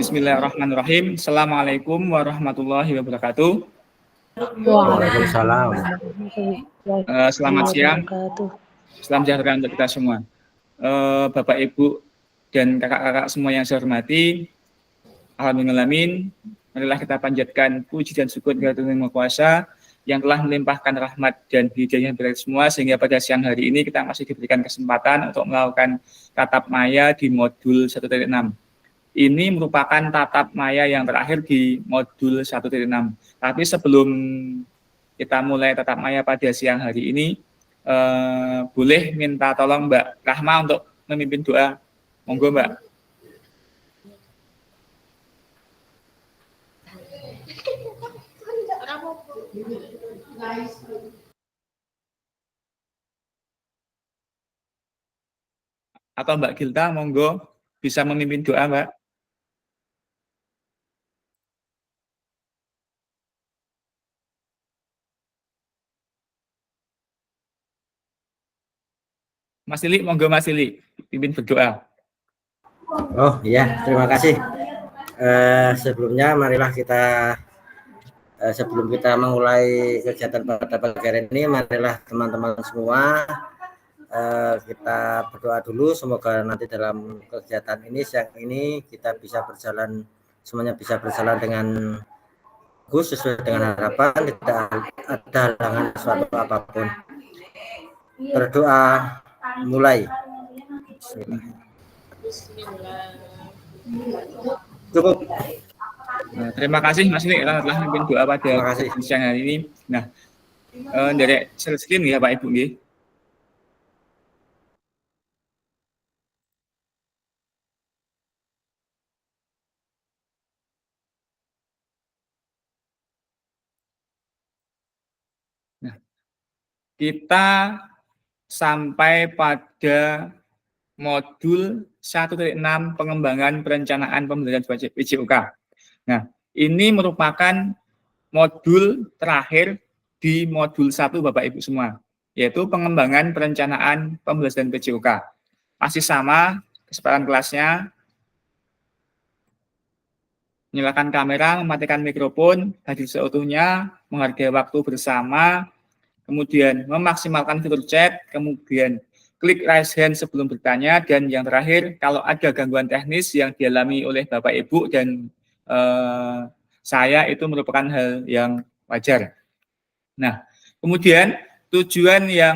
Bismillahirrahmanirrahim. Assalamualaikum warahmatullahi wabarakatuh. Waalaikumsalam. Selamat siang. Salam sejahtera untuk kita semua. Bapak, Ibu, dan kakak-kakak semua yang saya hormati, alhamdulillahirrahmanirrahim, marilah kita panjatkan puji dan syukur kepada Tuhan Yang Maha Kuasa yang telah melimpahkan rahmat dan hidayah kepada semua, sehingga pada siang hari ini kita masih diberikan kesempatan untuk melakukan tatap maya di modul 1.6. Ini merupakan tatap maya yang terakhir di modul 1.6. Tapi sebelum kita mulai tatap maya pada siang hari ini, boleh minta tolong Mbak Rahma untuk memimpin doa. Monggo Mbak. Atau Mbak Gilta, monggo bisa memimpin doa Mbak. Mas Lili, monggo Mas Lili, pimpin berdoa. Oh iya, terima kasih. Sebelumnya marilah kita sebelum kita memulai kegiatan pada pagi hari ini, marilah teman-teman semua kita berdoa dulu. Semoga nanti dalam kegiatan ini siang ini kita bisa berjalan, semuanya bisa berjalan dengan bagus sesuai dengan harapan, tidak ada halangan suatu apapun. Berdoa mulai. Cukup. Nah, terima kasih Mas Lili telah memimpin doa pada siang hari ini. Nah, dari screen ya Pak Ibu nggih. Nah, kita sampai pada modul 1.6 pengembangan perencanaan pembelajaran PJOK. Nah, ini merupakan modul terakhir di modul 1 Bapak Ibu semua, yaitu pengembangan perencanaan pembelajaran PJOK. Masih sama kesempatan kelasnya. Nyalakan kamera, mematikan mikrofon, hadir seutuhnya, menghargai waktu bersama, kemudian memaksimalkan fitur chat, kemudian klik raise hand sebelum bertanya, dan yang terakhir, kalau ada gangguan teknis yang dialami oleh Bapak Ibu dan saya, itu merupakan hal yang wajar. Nah, kemudian tujuan yang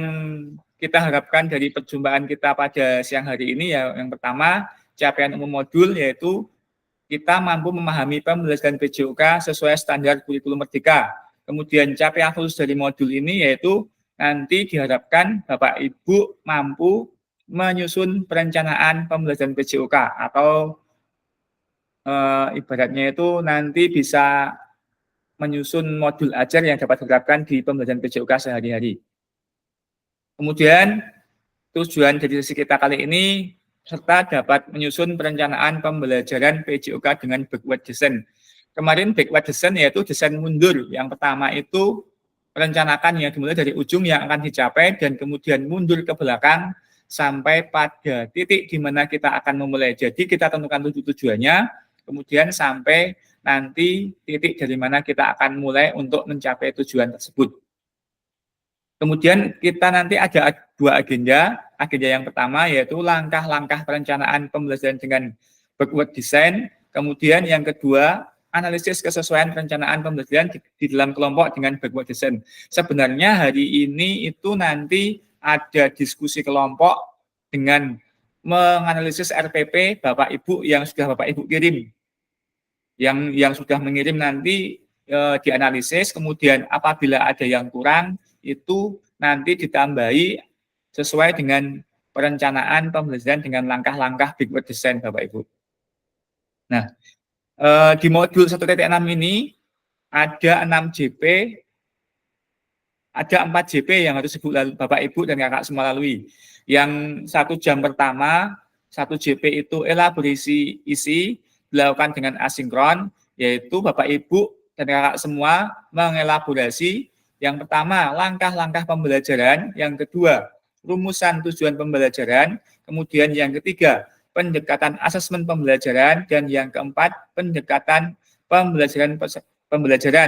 kita harapkan dari perjumpaan kita pada siang hari ini, ya, yang pertama, capaian umum modul, yaitu kita mampu memahami pembelajaran PJOK sesuai standar kurikulum Merdeka. Kemudian capaian khusus dari modul ini yaitu nanti diharapkan Bapak Ibu mampu menyusun perencanaan pembelajaran PJOK atau ibaratnya itu nanti bisa menyusun modul ajar yang dapat diterapkan di pembelajaran PJOK sehari-hari. Kemudian tujuan dari sesi kita kali ini serta dapat menyusun perencanaan pembelajaran PJOK dengan backward design. Kemarin backward design yaitu desain mundur. Yang pertama itu merencanakan yang dimulai dari ujung yang akan dicapai dan kemudian mundur ke belakang sampai pada titik di mana kita akan memulai. Jadi kita tentukan tujuannya, kemudian sampai nanti titik dari mana kita akan mulai untuk mencapai tujuan tersebut. Kemudian kita nanti ada dua agenda. Agenda yang pertama yaitu langkah-langkah perencanaan pembelajaran dengan backward design. Kemudian yang kedua, analisis kesesuaian perencanaan pembelajaran di dalam kelompok dengan backward design. Sebenarnya hari ini itu nanti ada diskusi kelompok dengan menganalisis RPP Bapak Ibu yang sudah Bapak Ibu kirim. Yang sudah mengirim nanti dianalisis, kemudian apabila ada yang kurang, itu nanti ditambahi sesuai dengan perencanaan pembelajaran dengan langkah-langkah backward design Bapak Ibu. Nah, di modul 1.6 ini ada 6 JP, ada 4 JP yang harus Bapak Ibu dan kakak semua lalui. Yang 1 jam pertama, 1 JP itu elaborasi isi, dilakukan dengan asinkron, yaitu Bapak Ibu dan kakak semua mengelaborasi yang pertama langkah-langkah pembelajaran, yang kedua rumusan tujuan pembelajaran, kemudian yang ketiga pendekatan asesmen pembelajaran, dan yang keempat, pendekatan pembelajaran.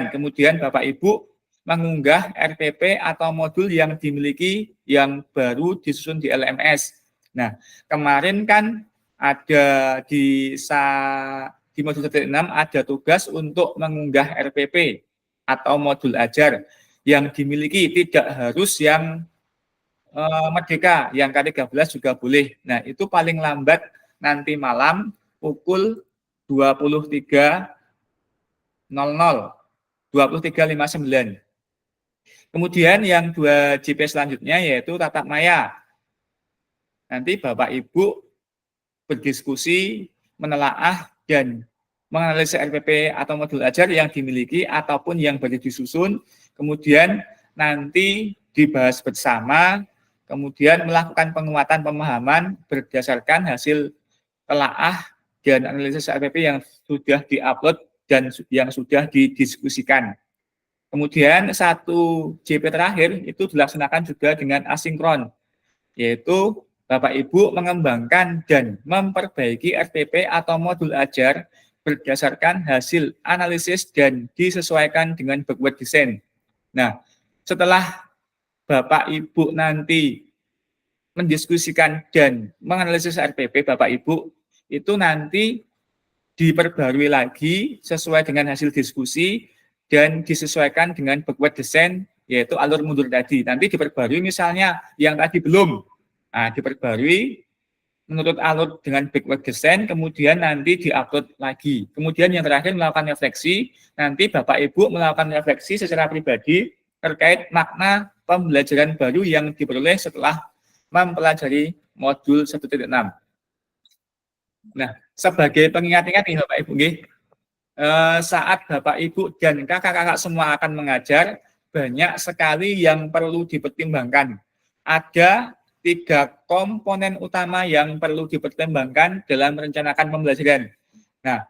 Kemudian Bapak Ibu mengunggah RPP atau modul yang dimiliki yang baru disusun di LMS. Nah, kemarin kan ada di modul 1.6 ada tugas untuk mengunggah RPP atau modul ajar yang dimiliki, tidak harus yang Merdeka, yang K13 juga boleh. Nah, itu paling lambat nanti malam pukul 23.00, 23.59. Kemudian yang 2 JP selanjutnya yaitu tatap maya. Nanti Bapak Ibu berdiskusi, menelaah, dan menganalisis RPP atau modul ajar yang dimiliki ataupun yang baru disusun, kemudian nanti dibahas bersama, kemudian melakukan penguatan pemahaman berdasarkan hasil telaah dan analisis RPP yang sudah diupload dan yang sudah didiskusikan. Kemudian satu JP terakhir itu dilaksanakan juga dengan asinkron, yaitu Bapak Ibu mengembangkan dan memperbaiki RPP atau modul ajar berdasarkan hasil analisis dan disesuaikan dengan backward design. Nah, setelah Bapak Ibu nanti mendiskusikan dan menganalisis RPP Bapak Ibu, itu nanti diperbarui lagi sesuai dengan hasil diskusi dan disesuaikan dengan backward design, yaitu alur mundur tadi. Nanti diperbarui misalnya yang tadi belum, nah, diperbarui menurut alur dengan backward design, kemudian nanti diupload lagi. Kemudian yang terakhir melakukan refleksi, nanti Bapak Ibu melakukan refleksi secara pribadi terkait makna pembelajaran baru yang diperoleh setelah mempelajari modul 1.6. Nah, sebagai pengingat-ingat nih Bapak Ibu, saat Bapak Ibu dan kakak-kakak semua akan mengajar, banyak sekali yang perlu dipertimbangkan. Ada 3 komponen utama yang perlu dipertimbangkan dalam merencanakan pembelajaran. Nah,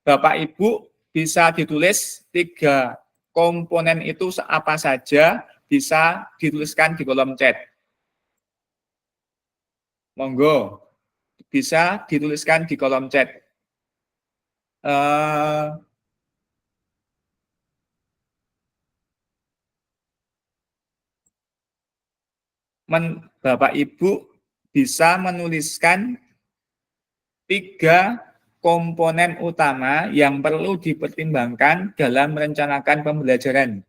Bapak Ibu bisa ditulis 3 komponen itu apa saja, bisa dituliskan di kolom chat. Monggo, bisa dituliskan di kolom chat. Bapak Ibu bisa menuliskan 3 komponen utama yang perlu dipertimbangkan dalam merencanakan pembelajaran.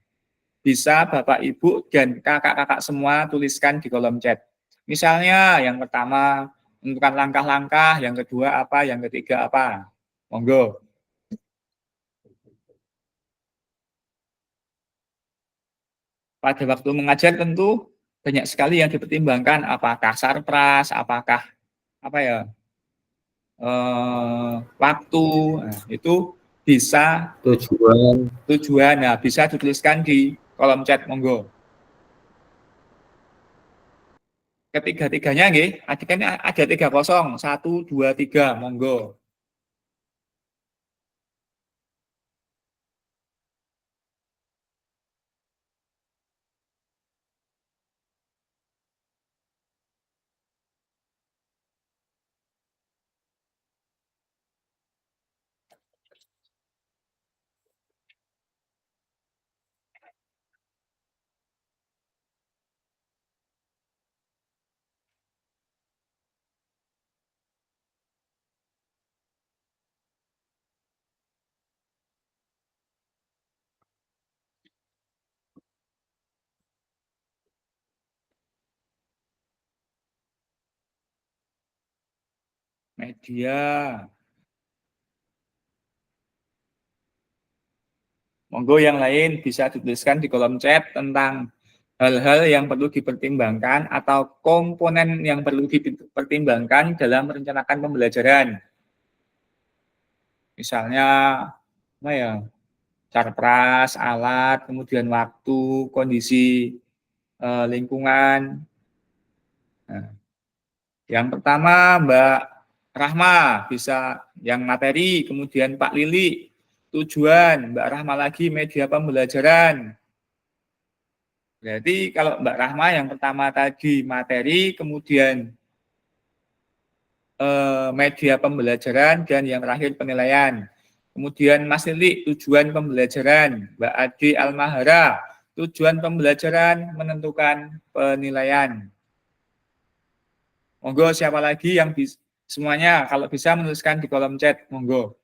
Bisa Bapak Ibu dan kakak-kakak semua tuliskan di kolom chat. Misalnya yang pertama menentukan langkah-langkah, yang kedua apa, yang ketiga apa. Monggo. Pada waktu mengajar tentu banyak sekali yang dipertimbangkan, apakah sarpras, apakah apa ya, waktu, nah, itu bisa tujuan, nah, bisa dituliskan di kolom chat, monggo. Ketiga-tiganya nggih, ada 30, 1, 2, 3, monggo. Media. Monggo yang lain bisa dituliskan di kolom chat tentang hal-hal yang perlu dipertimbangkan atau komponen yang perlu dipertimbangkan dalam merencanakan pembelajaran. Misalnya, apa ya, sarpras, alat, kemudian waktu, kondisi lingkungan. Nah, yang pertama Mbak Rahma bisa yang materi, kemudian Pak Lili tujuan, Mbak Rahma lagi media pembelajaran. Berarti kalau Mbak Rahma yang pertama tadi materi, kemudian media pembelajaran, dan yang terakhir penilaian. Kemudian Mas Lili, tujuan pembelajaran. Mbak Adi Almahara, tujuan pembelajaran menentukan penilaian. Monggo siapa lagi yang semuanya kalau bisa menuliskan di kolom chat, monggo.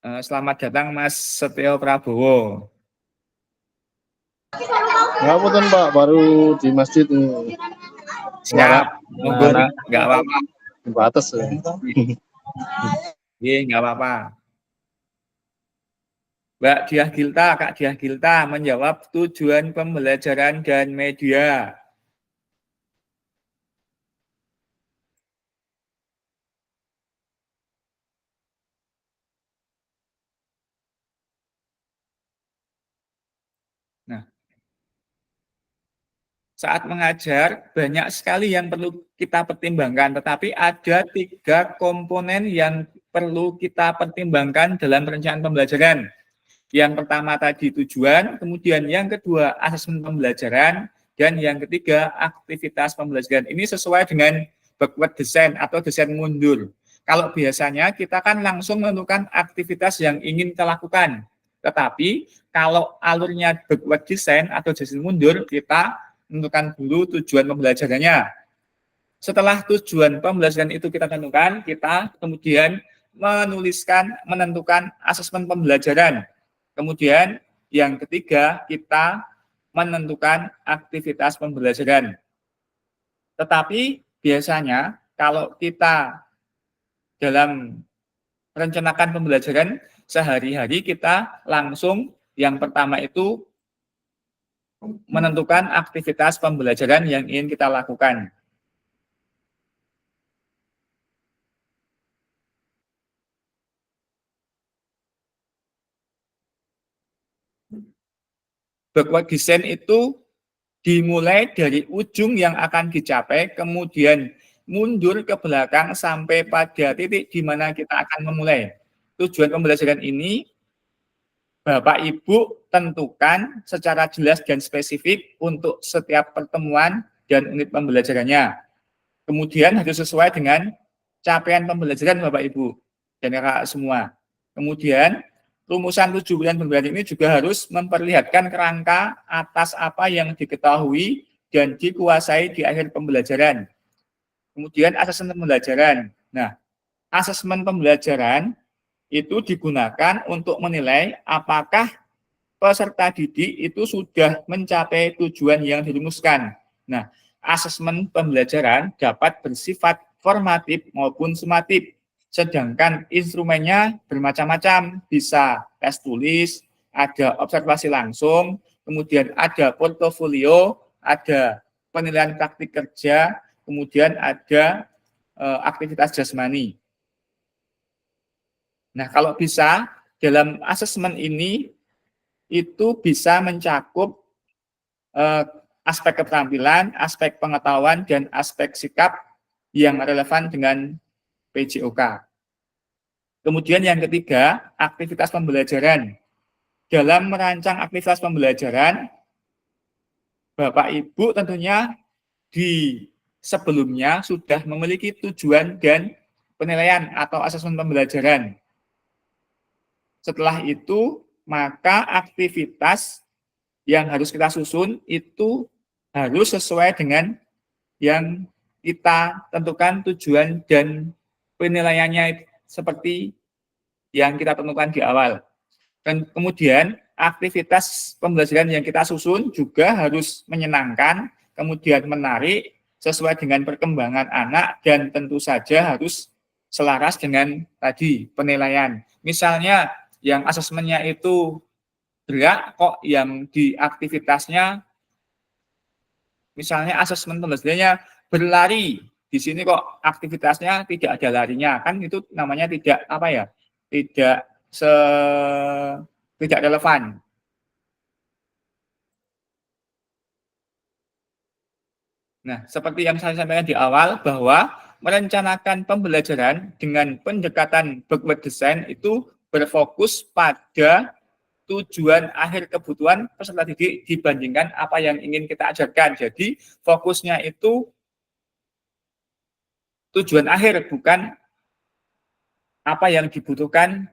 Selamat datang Mas Setio Prabowo. Ngapunten Pak, baru di masjid ini. Siap, monggo, nggak apa-apa. Batas ya. Iya, nggak apa-apa. Mbak Diah Gilta, Kak Diah Gilta menjawab tujuan pembelajaran dan media. Nah, saat mengajar banyak sekali yang perlu kita pertimbangkan, tetapi ada 3 komponen yang perlu kita pertimbangkan dalam perencanaan pembelajaran. Yang pertama tadi tujuan, kemudian yang kedua asesmen pembelajaran, dan yang ketiga aktivitas pembelajaran. Ini sesuai dengan backward design atau desain mundur. Kalau biasanya kita kan langsung menentukan aktivitas yang ingin kita lakukan. Tetapi kalau alurnya backward design atau desain mundur, kita menentukan dulu tujuan pembelajarannya. Setelah tujuan pembelajaran itu kita tentukan, kita kemudian menentukan asesmen pembelajaran. Kemudian yang ketiga, kita menentukan aktivitas pembelajaran. Tetapi biasanya kalau kita dalam merencanakan pembelajaran sehari-hari, kita langsung yang pertama itu menentukan aktivitas pembelajaran yang ingin kita lakukan. Backward design itu dimulai dari ujung yang akan dicapai, kemudian mundur ke belakang sampai pada titik di mana kita akan memulai. Tujuan pembelajaran ini Bapak Ibu tentukan secara jelas dan spesifik untuk setiap pertemuan dan unit pembelajarannya. Kemudian harus sesuai dengan capaian pembelajaran Bapak Ibu dan kakak semua. Kemudian rumusan tujuan pembelajaran ini juga harus memperlihatkan kerangka atas apa yang diketahui dan dikuasai di akhir pembelajaran. Kemudian asesmen pembelajaran. Nah, asesmen pembelajaran itu digunakan untuk menilai apakah peserta didik itu sudah mencapai tujuan yang dirumuskan. Nah, asesmen pembelajaran dapat bersifat formatif maupun sumatif. Sedangkan instrumennya bermacam-macam, bisa tes tulis, ada observasi langsung, kemudian ada portofolio, ada penilaian praktik kerja, kemudian ada aktivitas jasmani. Nah, kalau bisa dalam asesmen ini itu bisa mencakup aspek keterampilan, aspek pengetahuan, dan aspek sikap yang relevan dengan PJOK. Kemudian yang ketiga, aktivitas pembelajaran. Dalam merancang aktivitas pembelajaran, Bapak Ibu tentunya di sebelumnya sudah memiliki tujuan dan penilaian atau asesmen pembelajaran. Setelah itu, maka aktivitas yang harus kita susun itu harus sesuai dengan yang kita tentukan tujuan dan penilaiannya seperti yang kita tentukan di awal. Dan kemudian aktivitas pembelajaran yang kita susun juga harus menyenangkan, kemudian menarik, sesuai dengan perkembangan anak, dan tentu saja harus selaras dengan tadi penilaian. Misalnya yang asesmennya itu berat kok yang di aktivitasnya, misalnya asesmen pembelajarannya berlari, di sini kok aktivitasnya tidak ada larinya, kan itu namanya tidak tidak relevan. Nah, seperti yang saya sampaikan di awal bahwa merencanakan pembelajaran dengan pendekatan backward design itu berfokus pada tujuan akhir kebutuhan peserta didik dibandingkan apa yang ingin kita ajarkan. Jadi fokusnya itu tujuan akhir, bukan apa yang dibutuhkan,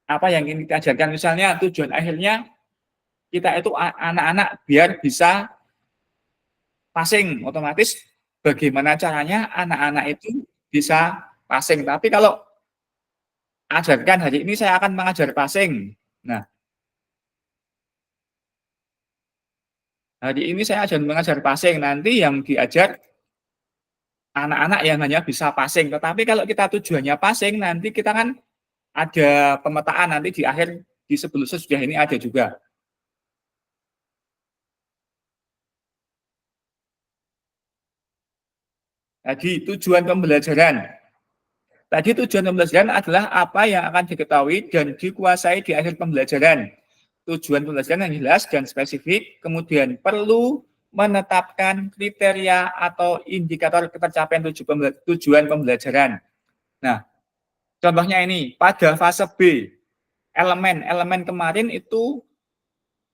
apa yang ingin kita ajarkan. Misalnya tujuan akhirnya kita itu anak-anak biar bisa passing, otomatis bagaimana caranya anak-anak itu bisa passing. Tapi kalau ajarkan hari ini saya akan mengajar passing. Nah, hari ini saya akan mengajar passing, nanti yang diajar anak-anak yang hanya bisa passing. Tetapi kalau kita tujuannya passing, nanti kita kan ada pemetaan nanti di akhir, di sebelum sesudah ini ada juga. Jadi tujuan pembelajaran. Tadi tujuan pembelajaran adalah apa yang akan diketahui dan dikuasai di akhir pembelajaran. Tujuan pembelajaran yang jelas dan spesifik, kemudian perlu menetapkan kriteria atau indikator ketercapaian tujuan pembelajaran. Nah, contohnya ini, pada fase B, elemen kemarin itu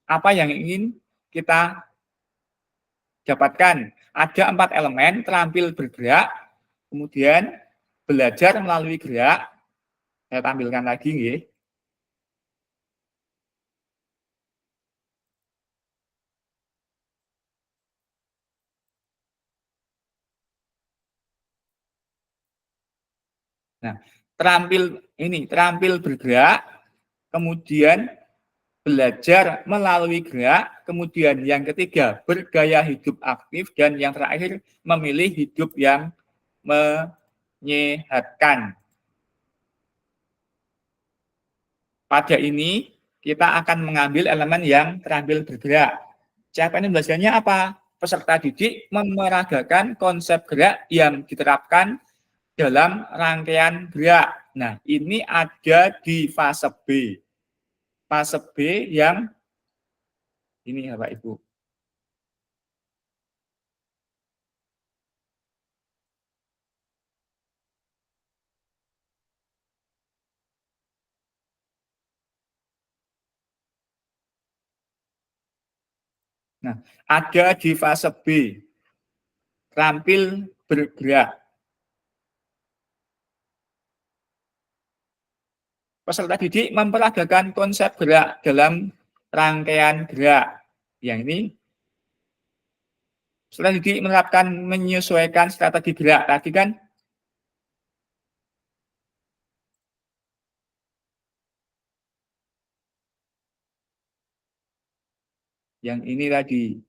apa yang ingin kita dapatkan. Ada 4 elemen, terampil bergerak, kemudian belajar melalui gerak. Saya tampilkan lagi, nggih. Nah, terampil bergerak, kemudian belajar melalui gerak, kemudian yang ketiga bergaya hidup aktif, dan yang terakhir memilih hidup yang menyehatkan. Pada ini kita akan mengambil elemen yang terampil bergerak. Capaian belajarnya apa? Peserta didik memeragakan konsep gerak yang diterapkan dalam rangkaian gerak. Nah, ini ada di fase B. Fase B yang ini ya Pak Ibu. Nah, ada di fase B. Terampil bergerak. Peserta didik memperagakan konsep gerak dalam rangkaian gerak. Yang ini peserta didik menerapkan menyesuaikan strategi gerak. Tadi kan yang ini tadi.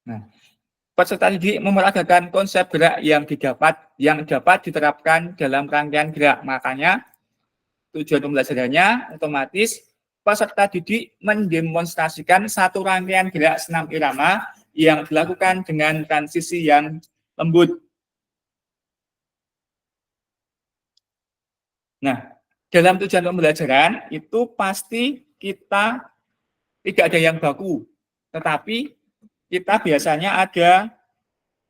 Nah, peserta didik memeragakan konsep gerak yang dapat diterapkan dalam rangkaian gerak. Makanya tujuan pembelajarannya otomatis peserta didik mendemonstrasikan satu rangkaian gerak senam irama yang dilakukan dengan transisi yang lembut. Nah, dalam tujuan pembelajaran itu pasti kita tidak ada yang baku, tetapi kita biasanya ada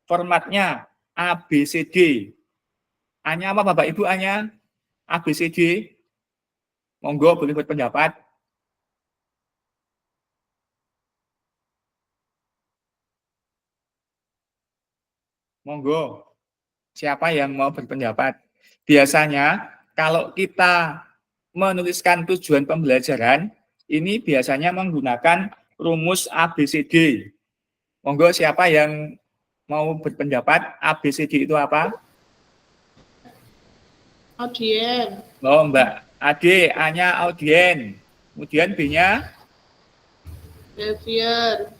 formatnya ABCD. A-nya apa Bapak Ibu? A-nya ABCD. Monggo boleh berpendapat. Monggo. Siapa yang mau berpendapat? Biasanya kalau kita menuliskan tujuan pembelajaran, ini biasanya menggunakan rumus ABCD. Monggo siapa yang mau berpendapat ABCD itu apa? Audien. Oh, Mbak Ade, A-nya audien. Kemudian B-nya? Behavior.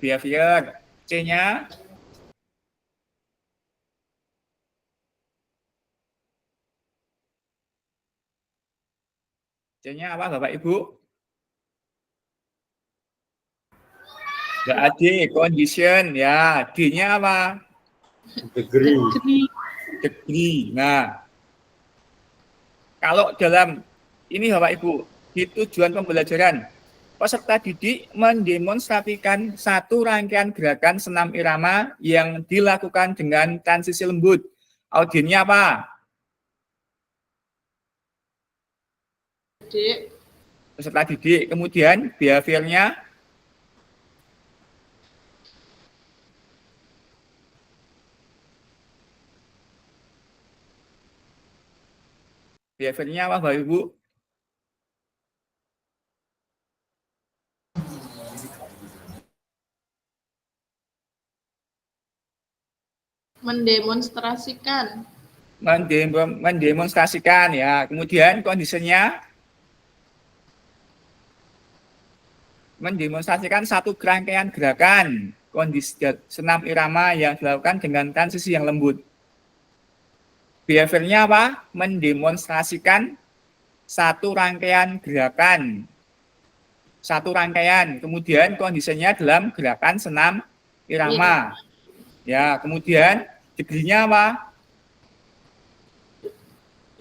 Behavior. C-nya? C-nya apa Bapak Ibu? Mbak Ade, condition. Ya, D-nya apa? Degree. Degree. Degree. Nah, Kalau dalam ini Bapak Ibu, di tujuan pembelajaran, peserta didik mendemonstrasikan satu rangkaian gerakan senam irama yang dilakukan dengan transisi lembut. Audiennya apa? Didik. Peserta didik. Kemudian behaviornya apa Bapak Ibu? Mendemonstrasikan. Mendemonstrasikan ya. Kemudian kondisinya mendemonstrasikan satu rangkaian gerakan kondisi senam irama yang dilakukan dengan transisi yang lembut. Behaviornya apa? Mendemonstrasikan satu rangkaian gerakan. Satu rangkaian. Kemudian kondisinya dalam gerakan senam irama. Ya, kemudian degree-nya apa?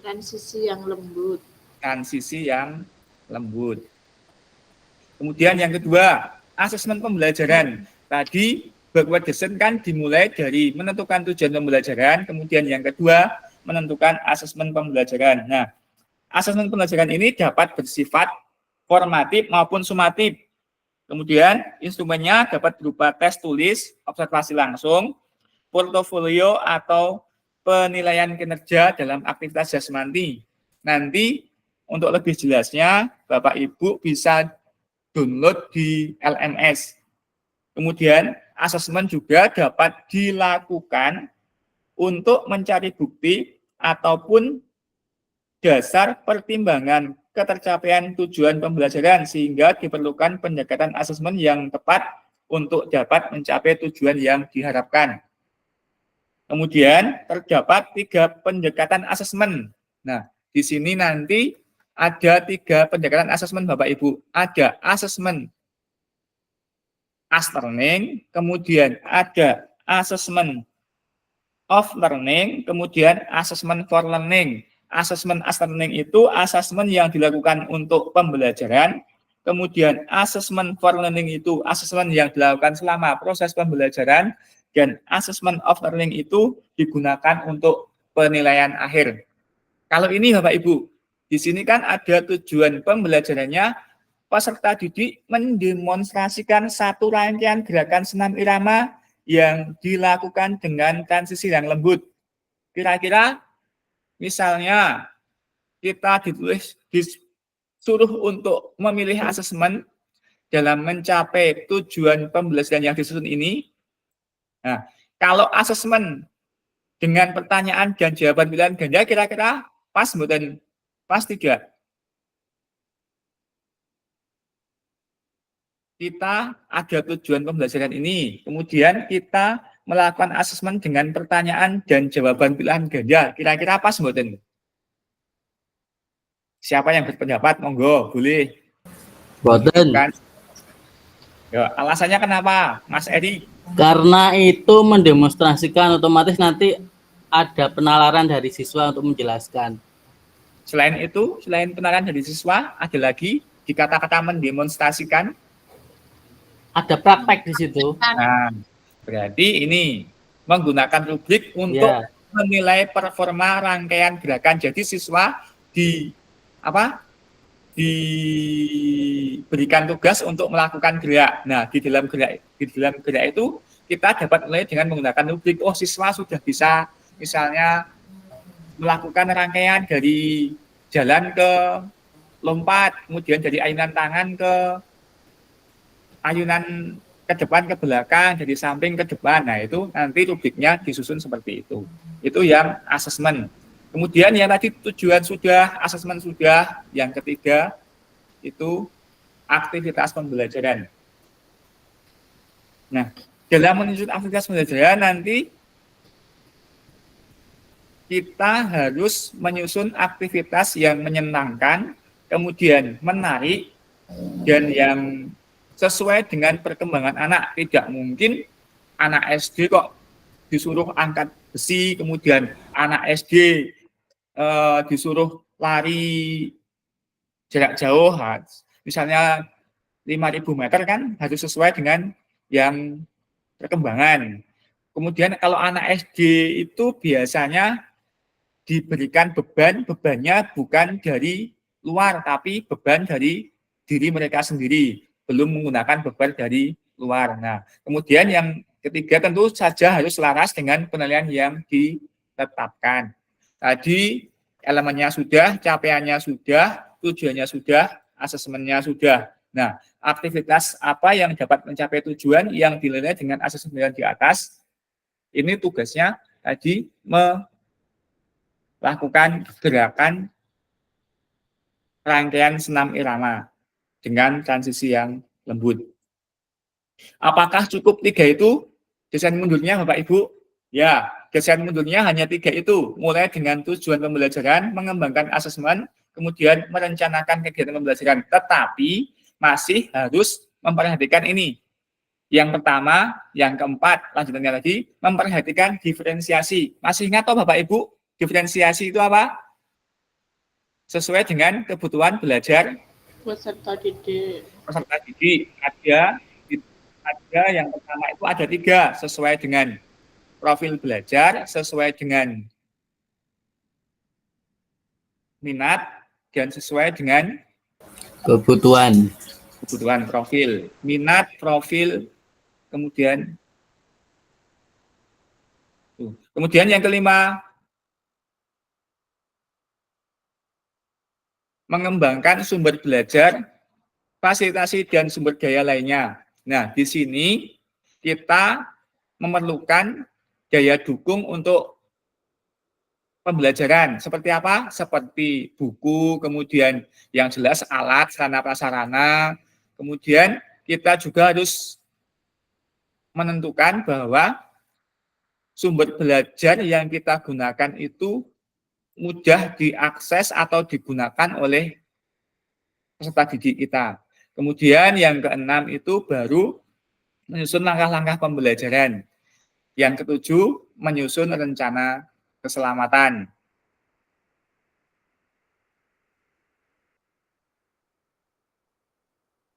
Transisi yang lembut. Transisi yang lembut. Kemudian yang kedua, asesmen pembelajaran. Tadi backward decision kan dimulai dari menentukan tujuan pembelajaran, kemudian yang kedua menentukan asesmen pembelajaran. Nah, asesmen pembelajaran ini dapat bersifat formatif maupun sumatif. Kemudian instrumennya dapat berupa tes tulis, observasi langsung, portofolio atau penilaian kinerja dalam aktivitas jasmani. Nanti untuk lebih jelasnya Bapak Ibu bisa download di LMS. Kemudian asesmen juga dapat dilakukan untuk mencari bukti ataupun dasar pertimbangan ketercapaian tujuan pembelajaran sehingga diperlukan pendekatan asesmen yang tepat untuk dapat mencapai tujuan yang diharapkan. Kemudian terdapat 3 pendekatan asesmen. Nah, di sini nanti ada 3 pendekatan asesmen Bapak Ibu. Ada asesmen as learning, kemudian ada asesmen of learning, kemudian asesmen for learning. Asesmen as learning itu asesmen yang dilakukan untuk pembelajaran, kemudian asesmen for learning itu asesmen yang dilakukan selama proses pembelajaran, dan asesmen of learning itu digunakan untuk penilaian akhir. Kalau ini Bapak Ibu, di sini kan ada tujuan pembelajarannya, peserta didik mendemonstrasikan satu rangkaian gerakan senam irama yang dilakukan dengan transisi yang lembut. Kira-kira misalnya kita disuruh untuk memilih asesmen dalam mencapai tujuan pembelajaran yang disusun ini. Nah, kalau asesmen dengan pertanyaan dan jawaban pilihan ganda kira-kira pas mboten? Pas tidak? Kita ada tujuan pembelajaran ini, kemudian kita melakukan asesmen dengan pertanyaan dan jawaban pilihan ganda. Kira-kira pas mboten? Siapa yang berpendapat? Monggo, boleh. Boten. Ya, alasannya kenapa, Mas Eri? Karena itu mendemonstrasikan, otomatis nanti ada penalaran dari siswa untuk menjelaskan. Selain itu, selain penalaran dari siswa, ada lagi di kata-kata mendemonstrasikan. Ada praktek di situ. Nah, berarti ini menggunakan rubrik untuk menilai performa rangkaian gerakan. Jadi siswa diberikan tugas untuk melakukan gerak. Nah, di dalam gerak itu kita dapat menilai dengan menggunakan rubrik. Oh, siswa sudah bisa misalnya melakukan rangkaian dari jalan ke lompat, kemudian dari ayunan tangan ke ayunan ke depan ke belakang, dari samping ke depan. Nah, itu nanti rubriknya disusun seperti itu. Itu yang asesmen. Kemudian yang tadi tujuan sudah, asesmen sudah. Yang ketiga itu aktivitas pembelajaran. Nah, dalam menyusun aktivitas pembelajaran nanti kita harus menyusun aktivitas yang menyenangkan, kemudian menarik, dan yang sesuai dengan perkembangan anak. Tidak mungkin anak SD kok disuruh angkat besi, kemudian anak SD disuruh lari jarak jauh, misalnya 5.000 meter kan harus sesuai dengan yang perkembangan. Kemudian kalau anak SD itu biasanya diberikan bebannya bukan dari luar, tapi beban dari diri mereka sendiri, belum menggunakan beban dari luar. Nah, kemudian yang ketiga tentu saja harus selaras dengan penilaian yang ditetapkan. Tadi elemennya sudah, capaiannya sudah, tujuannya sudah, asesmennya sudah. Nah, aktivitas apa yang dapat mencapai tujuan yang dinilai dengan asesmen di atas, ini tugasnya tadi melakukan gerakan rangkaian senam irama dengan transisi yang lembut. Apakah cukup 3 itu desain mundurnya Bapak Ibu? Ya, desain mundurnya hanya 3 itu, mulai dengan tujuan pembelajaran, mengembangkan asesmen, kemudian merencanakan kegiatan pembelajaran. Tetapi masih harus memperhatikan ini. Yang pertama, yang keempat, lanjutannya lagi, memperhatikan diferensiasi. Masih ingat toh Bapak Ibu, diferensiasi itu apa? Sesuai dengan kebutuhan belajar Peserta didik. peserta didik. Ada yang pertama itu ada 3, sesuai dengan profil belajar, sesuai dengan minat, dan sesuai dengan Kebutuhan. profil. Minat, profil, kemudian yang kelima, mengembangkan sumber belajar, fasilitasi, dan sumber daya lainnya. Nah, di sini kita memerlukan daya dukung untuk pembelajaran. Seperti apa? Seperti buku, kemudian yang jelas alat, sarana prasarana. Kemudian kita juga harus menentukan bahwa sumber belajar yang kita gunakan itu mudah diakses atau digunakan oleh peserta didik kita. Kemudian yang keenam itu baru menyusun langkah-langkah pembelajaran. Yang ketujuh, menyusun rencana keselamatan.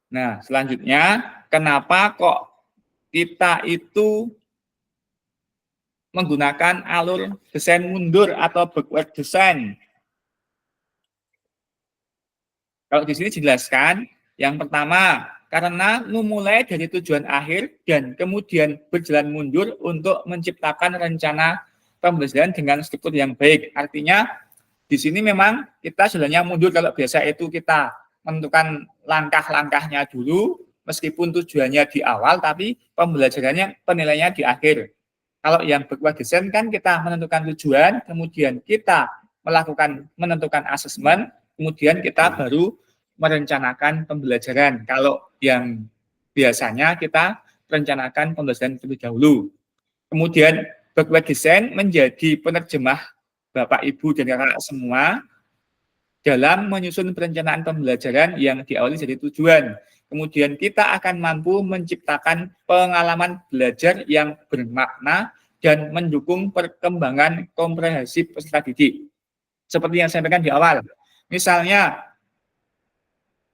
Nah, selanjutnya, kenapa kok kita itu menggunakan alur desain mundur atau backward design? Kalau di sini dijelaskan, yang pertama, karena memulai dari tujuan akhir dan kemudian berjalan mundur untuk menciptakan rencana pembelajaran dengan struktur yang baik. Artinya, di sini memang kita jalannya mundur. Kalau biasa itu kita menentukan langkah-langkahnya dulu, meskipun tujuannya di awal, tapi pembelajarannya, penilaiannya di akhir. Kalau yang backward design kan kita menentukan tujuan, kemudian kita menentukan asesmen, kemudian kita baru merencanakan pembelajaran. Kalau yang biasanya kita rencanakan pembelajaran terlebih dahulu. Kemudian backward design menjadi penerjemah Bapak, Ibu, dan kakak semua dalam menyusun perencanaan pembelajaran yang diawali dari tujuan. Kemudian kita akan mampu menciptakan pengalaman belajar yang bermakna dan mendukung perkembangan komprehensif peserta didik. Seperti yang saya sampaikan di awal. Misalnya,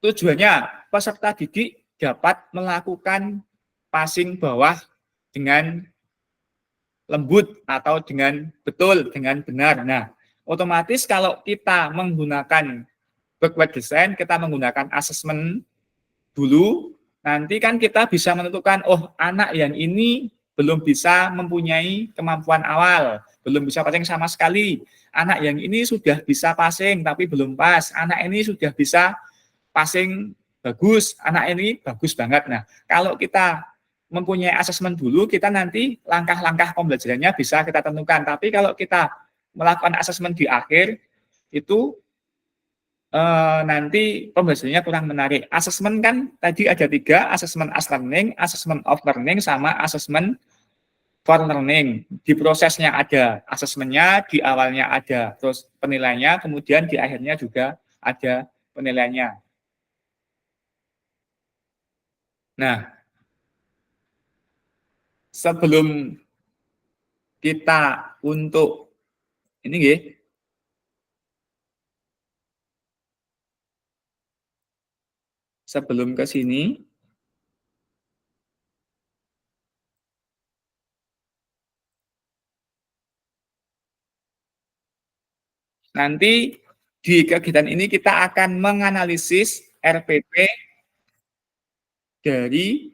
tujuannya peserta didik dapat melakukan passing bawah dengan lembut atau dengan betul, dengan benar. Nah, otomatis kalau kita menggunakan backward design, kita menggunakan asesmen dulu, nanti kan kita bisa menentukan, oh anak yang ini belum bisa mempunyai kemampuan awal, belum bisa passing sama sekali. Anak yang ini sudah bisa passing tapi belum pas. Anak ini sudah bisa passing bagus, anak ini bagus banget. Nah, kalau kita mempunyai asesmen dulu, kita nanti langkah-langkah pembelajarannya bisa kita tentukan. Tapi kalau kita melakukan asesmen di akhir, itu nanti pembelajarannya kurang menarik. Asesmen kan tadi ada 3, asesmen as learning, asesmen of learning, sama asesmen for learning. Di prosesnya ada asesmennya, di awalnya ada terus penilaiannya, kemudian di akhirnya juga ada penilaiannya. Nah, sebelum kita untuk ini sebelum ke sini. Nanti di kegiatan ini kita akan menganalisis RPP dari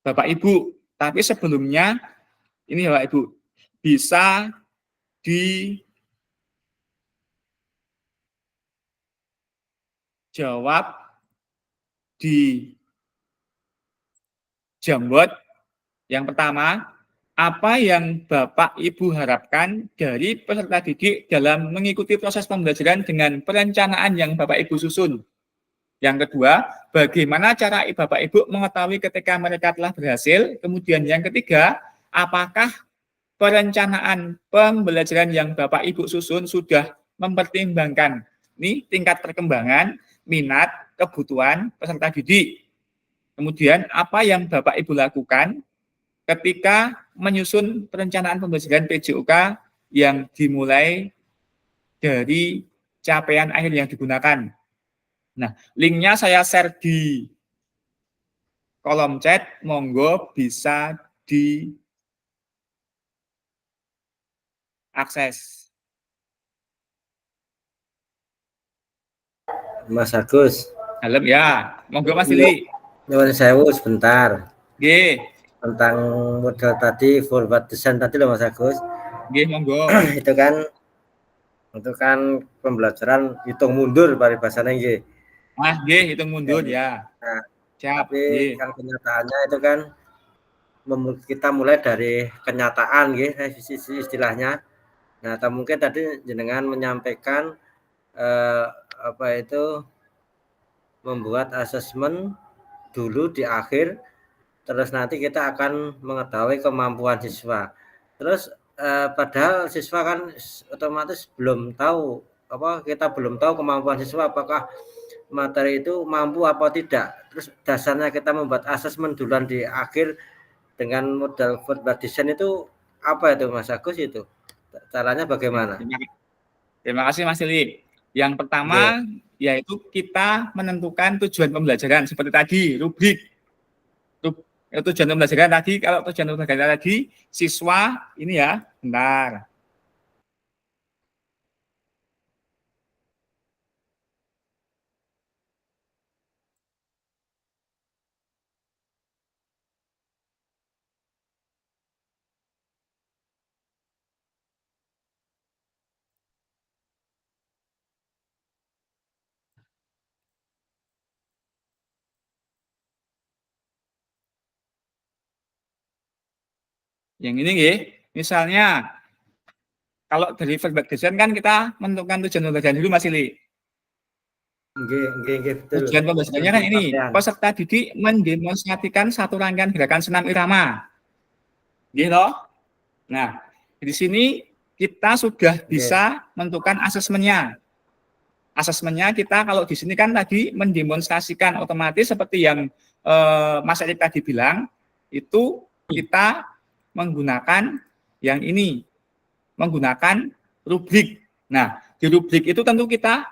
Bapak Ibu. Tapi sebelumnya, ini Bapak Ibu, bisa dijawab di Jamboard. Yang pertama, apa yang Bapak Ibu harapkan dari peserta didik dalam mengikuti proses pembelajaran dengan perencanaan yang Bapak Ibu susun? Yang kedua, bagaimana cara Bapak Ibu mengetahui ketika mereka telah berhasil? Kemudian yang ketiga, apakah perencanaan pembelajaran yang Bapak Ibu susun sudah mempertimbangkan ini tingkat perkembangan, minat, kebutuhan peserta didik? Kemudian apa yang Bapak Ibu lakukan ketika menyusun perencanaan pembelajaran PJOK yang dimulai dari capaian akhir yang digunakan? Nah, linknya saya share di kolom chat, monggo bisa diakses. Mas Agus. Halo ya, monggo Mas Lili. Nyuwun sewu sebentar. Nggih. Tentang model tadi, forward design tadi loh Mas Agus. Nggih, monggo. Itu kan pembelajaran hitung mundur paribasane nggih. Nggih, hitung mundur ya. Nah, siap. Tapi kan kenyataannya itu kan kita mulai dari kenyataan nggih, istilahnya. Nah, atau mungkin tadi jenengan menyampaikan membuat asesmen dulu di akhir, terus nanti kita akan mengetahui kemampuan siswa. Terus padahal siswa kan otomatis belum tahu kita belum tahu kemampuan siswa apakah materi itu mampu apa tidak. Terus dasarnya kita membuat asesmen duluan di akhir dengan model forward design itu apa itu Mas Agus itu? Caranya bagaimana? Terima kasih Mas Lili. Yang pertama yaitu kita menentukan tujuan pembelajaran seperti tadi rubrik. Tujuan pembelajaran tadi, kalau tujuan pembelajaran tadi siswa ini ya, bentar. Yang ini nggih, misalnya kalau dari feedback design kan kita menentukan tujuan pembelajaran dulu Mas Lili. Nggih, betul. Tujuan pembelajarannya kan ini, peserta didik mendemonstrasikan satu rangkaian gerakan senam irama. Nggih loh. Nah, di sini kita sudah bisa menentukan asesmennya. Asesmennya kita kalau di sini kan tadi mendemonstrasikan otomatis seperti yang Mas Erik tadi bilang, itu kita menggunakan yang ini, menggunakan rubrik. Nah, di rubrik itu tentu kita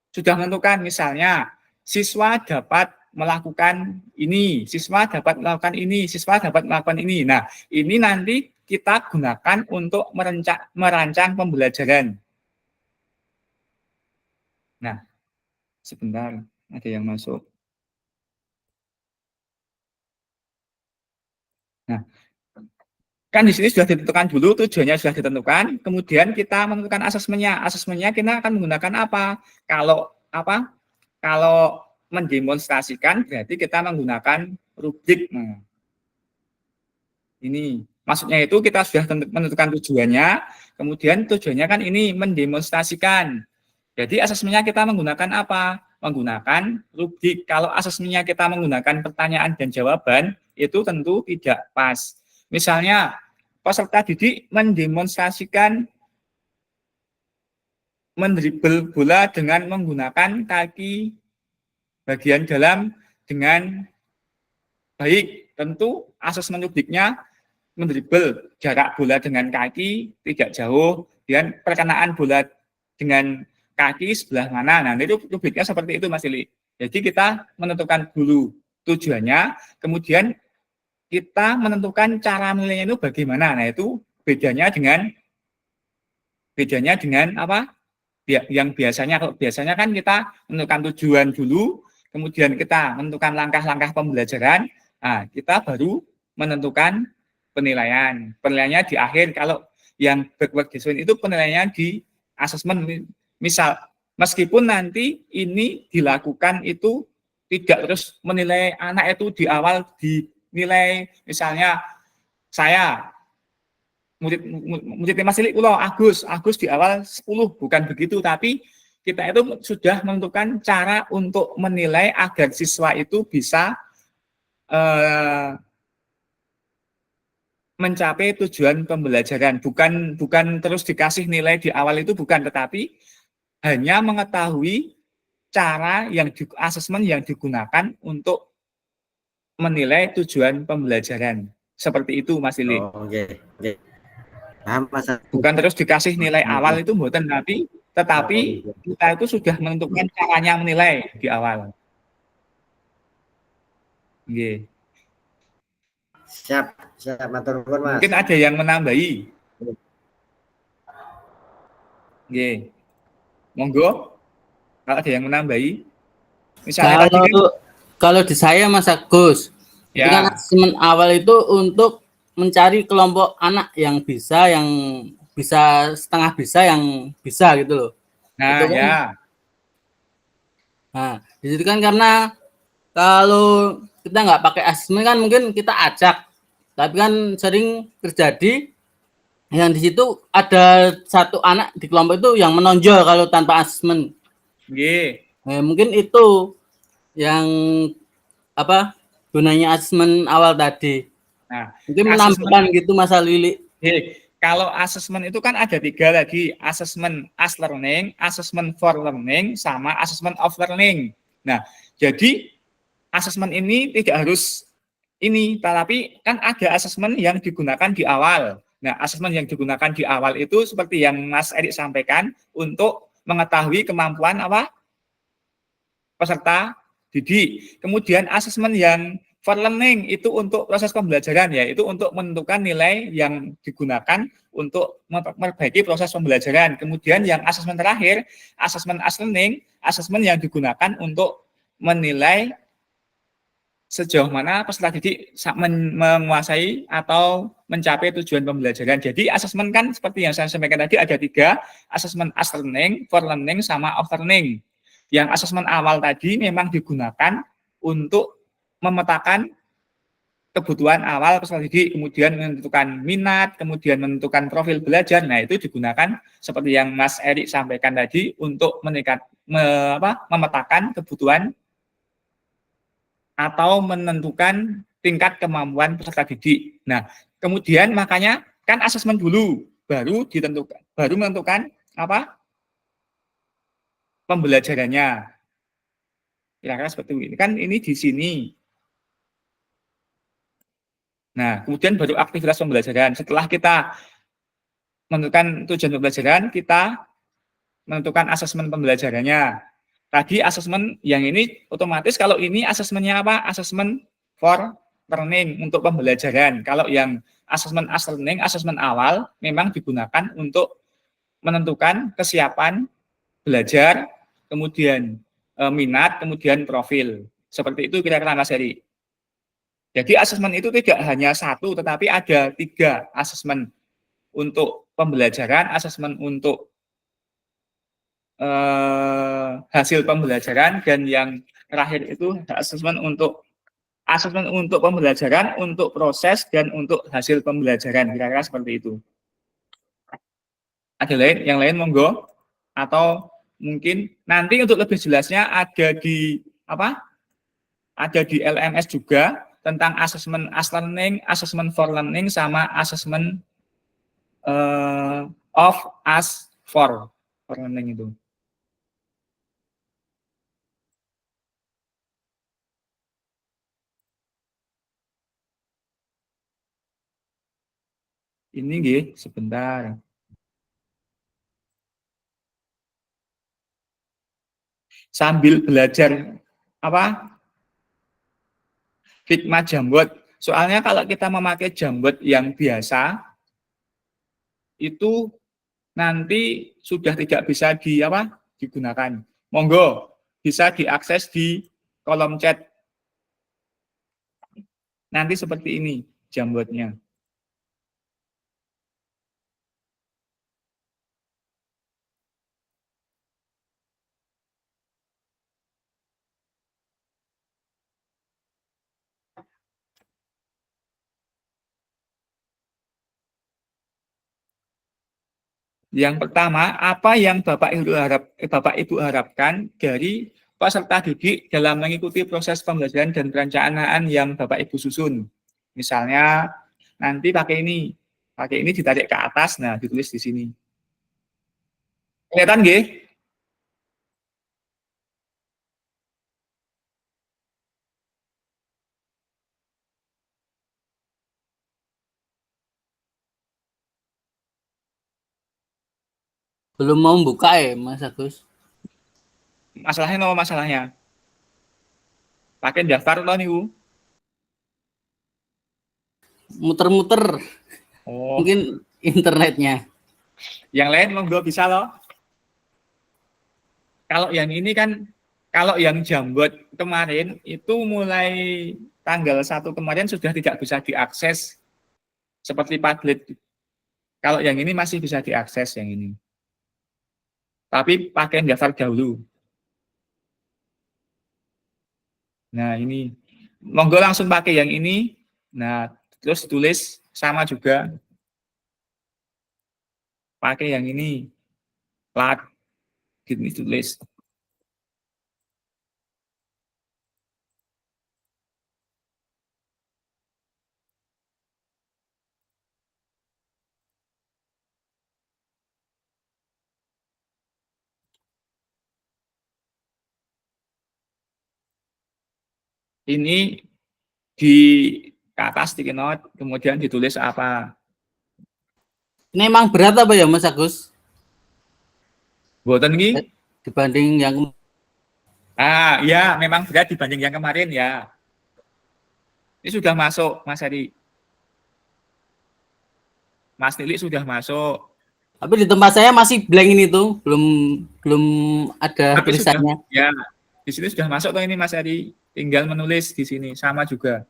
sudah menentukan misalnya siswa dapat melakukan ini, siswa dapat melakukan ini, siswa dapat melakukan ini. Nah, ini nanti kita gunakan untuk merancang pembelajaran. Nah, sebentar, ada yang masuk. Nah, kan di sini sudah ditentukan dulu, tujuannya sudah ditentukan, kemudian kita menentukan asesmennya. Asesmennya kita akan menggunakan apa? Kalau mendemonstrasikan berarti kita menggunakan rubrik. Nah, ini maksudnya itu kita sudah menentukan tujuannya, kemudian tujuannya kan ini mendemonstrasikan. Jadi asesmennya kita menggunakan apa? Menggunakan rubrik. Kalau asesmennya kita menggunakan pertanyaan dan jawaban, itu tentu tidak pas. Misalnya, peserta didik mendemonstrasikan mendribel bola dengan menggunakan kaki bagian dalam dengan baik. Tentu asesmen rubriknya mendribel jarak bola dengan kaki tidak jauh, dan perkenaan bola dengan kaki sebelah mana. Nah, itu rubriknya seperti itu Mas Ili. Jadi kita menentukan dulu tujuannya, kemudian kita menentukan cara menilainya itu bagaimana. Nah, itu bedanya dengan apa? Yang biasanya, kalau biasanya kan kita menentukan tujuan dulu, kemudian kita menentukan langkah-langkah pembelajaran, nah, kita baru menentukan penilaian. Penilaiannya di akhir. Kalau yang backward assessment itu penilaiannya di asesmen. Misal, meskipun nanti ini dilakukan itu tidak terus menilai anak itu di awal dinilai, misalnya saya murid Mas Ili kulo Agus di awal 10, bukan begitu, tapi kita itu sudah menentukan cara untuk menilai agar siswa itu bisa mencapai tujuan pembelajaran. Bukan terus dikasih nilai di awal itu, bukan, tetapi hanya mengetahui cara yang asesmen yang digunakan untuk menilai tujuan pembelajaran. Seperti itu Mas Ili. Oh, oke. Oke. Paham, Mas. Bukan terus dikasih nilai awal itu mboten, tetapi kita itu sudah menentukan caranya menilai di awal. Nggih. Siap, matur nuwun, Mas. Mungkin ada yang menambahi. Nggih. Monggo. Kalau ada yang menambahi. Misalnya tadi kan, Kalau di saya Mas Agus, itu kan ya. asesmen awal itu untuk mencari kelompok anak yang bisa setengah bisa, yang bisa gitu loh. Nah, Itu kan, ya. nah, di situ kan karena kalau kita nggak pakai asesmen kan mungkin kita acak, tapi kan sering terjadi yang di situ ada satu anak di kelompok itu yang menonjol kalau tanpa asesmen. Nggih. Mungkin itu yang apa gunanya asesmen awal tadi. Nah, Mungkin menambahkan gitu Mas Lili. kalau asesmen itu kan ada 3 lagi, asesmen as learning, asesmen for learning, sama asesmen of learning. Nah, jadi asesmen ini tidak harus ini, tetapi kan ada asesmen yang digunakan di awal. Nah, asesmen yang digunakan di awal itu seperti yang Mas Erik sampaikan, untuk mengetahui kemampuan apa peserta didik. Kemudian asesmen yang for learning itu untuk proses pembelajaran, ya, itu untuk menentukan nilai yang digunakan untuk memperbaiki proses pembelajaran. Kemudian yang asesmen terakhir, asesmen as learning, asesmen yang digunakan untuk menilai sejauh mana peserta didik menguasai atau mencapai tujuan pembelajaran. Jadi asesmen kan seperti yang saya sampaikan tadi ada 3, asesmen as learning, for learning, sama of learning. Yang asesmen awal tadi memang digunakan untuk memetakan kebutuhan awal peserta didik, kemudian menentukan minat, kemudian menentukan profil belajar. Nah, itu digunakan seperti yang Mas Erik sampaikan tadi untuk memetakan kebutuhan atau menentukan tingkat kemampuan peserta didik. Nah, kemudian makanya kan asesmen dulu, baru menentukan apa pembelajarannya. Kira-kira seperti ini. Kan ini di sini. Nah, kemudian baru aktivitas pembelajaran. Setelah kita menentukan tujuan pembelajaran, kita menentukan asesmen pembelajarannya. Tadi asesmen yang ini otomatis, kalau ini asesmennya apa? Asesmen for learning, untuk pembelajaran. Kalau yang asesmen as learning, asesmen awal, memang digunakan untuk menentukan kesiapan belajar, kemudian minat, kemudian profil. Seperti itu kira-kira Mas Heri. Jadi asesmen itu tidak hanya satu, tetapi ada 3 asesmen untuk pembelajaran, asesmen untuk hasil pembelajaran, dan yang terakhir itu asesmen untuk pembelajaran, untuk proses, dan untuk hasil pembelajaran. Kira-kira seperti itu. Ada yang lain monggo, atau mungkin nanti untuk lebih jelasnya ada di LMS juga, tentang asesmen as learning, asesmen for learning, sama asesmen of as for learning itu. Ini nggih, sebentar. sambil belajar apa? Hikmah Jambot. Soalnya kalau kita memakai Jambot yang biasa itu nanti sudah tidak bisa digunakan. Monggo bisa diakses di kolom chat. Nanti seperti ini Jambotnya. Yang pertama, apa yang Bapak Ibu harapkan dari peserta didik dalam mengikuti proses pembelajaran dan perencanaan yang Bapak Ibu susun? Misalnya, nanti pakai ini ditarik ke atas, nah ditulis di sini. Kelihatan nggih? Belum mau buka ya, Mas Agus? Masalahnya no masalahnya. Pakai daftar loh nih, Bu. Muter-muter. Oh, Mungkin internetnya. yang lain monggo bisa loh. Kalau yang ini kan, kalau yang Jambot kemarin itu mulai tanggal 1 kemarin sudah tidak bisa diakses seperti Padlet. Kalau yang ini masih bisa diakses yang ini. Tapi pakai daftar dahulu. Nah, ini. Monggo langsung pakai yang ini. Nah, terus tulis sama juga. Pakai yang ini. Plat. Gini tulis. Ini di atas sticky note, kemudian ditulis apa? Ini emang berat apa ya, Mas Agus? Boten ini? Dibanding yang Ya, memang berat dibanding yang kemarin ya. Ini sudah masuk, Mas Heri. Mas Nili sudah masuk. tapi di tempat saya masih blank ini tuh, belum ada Tapi tulisannya. sudah, ya, di sini sudah masuk tuh ini Mas Heri. Tinggal menulis di sini, sama juga.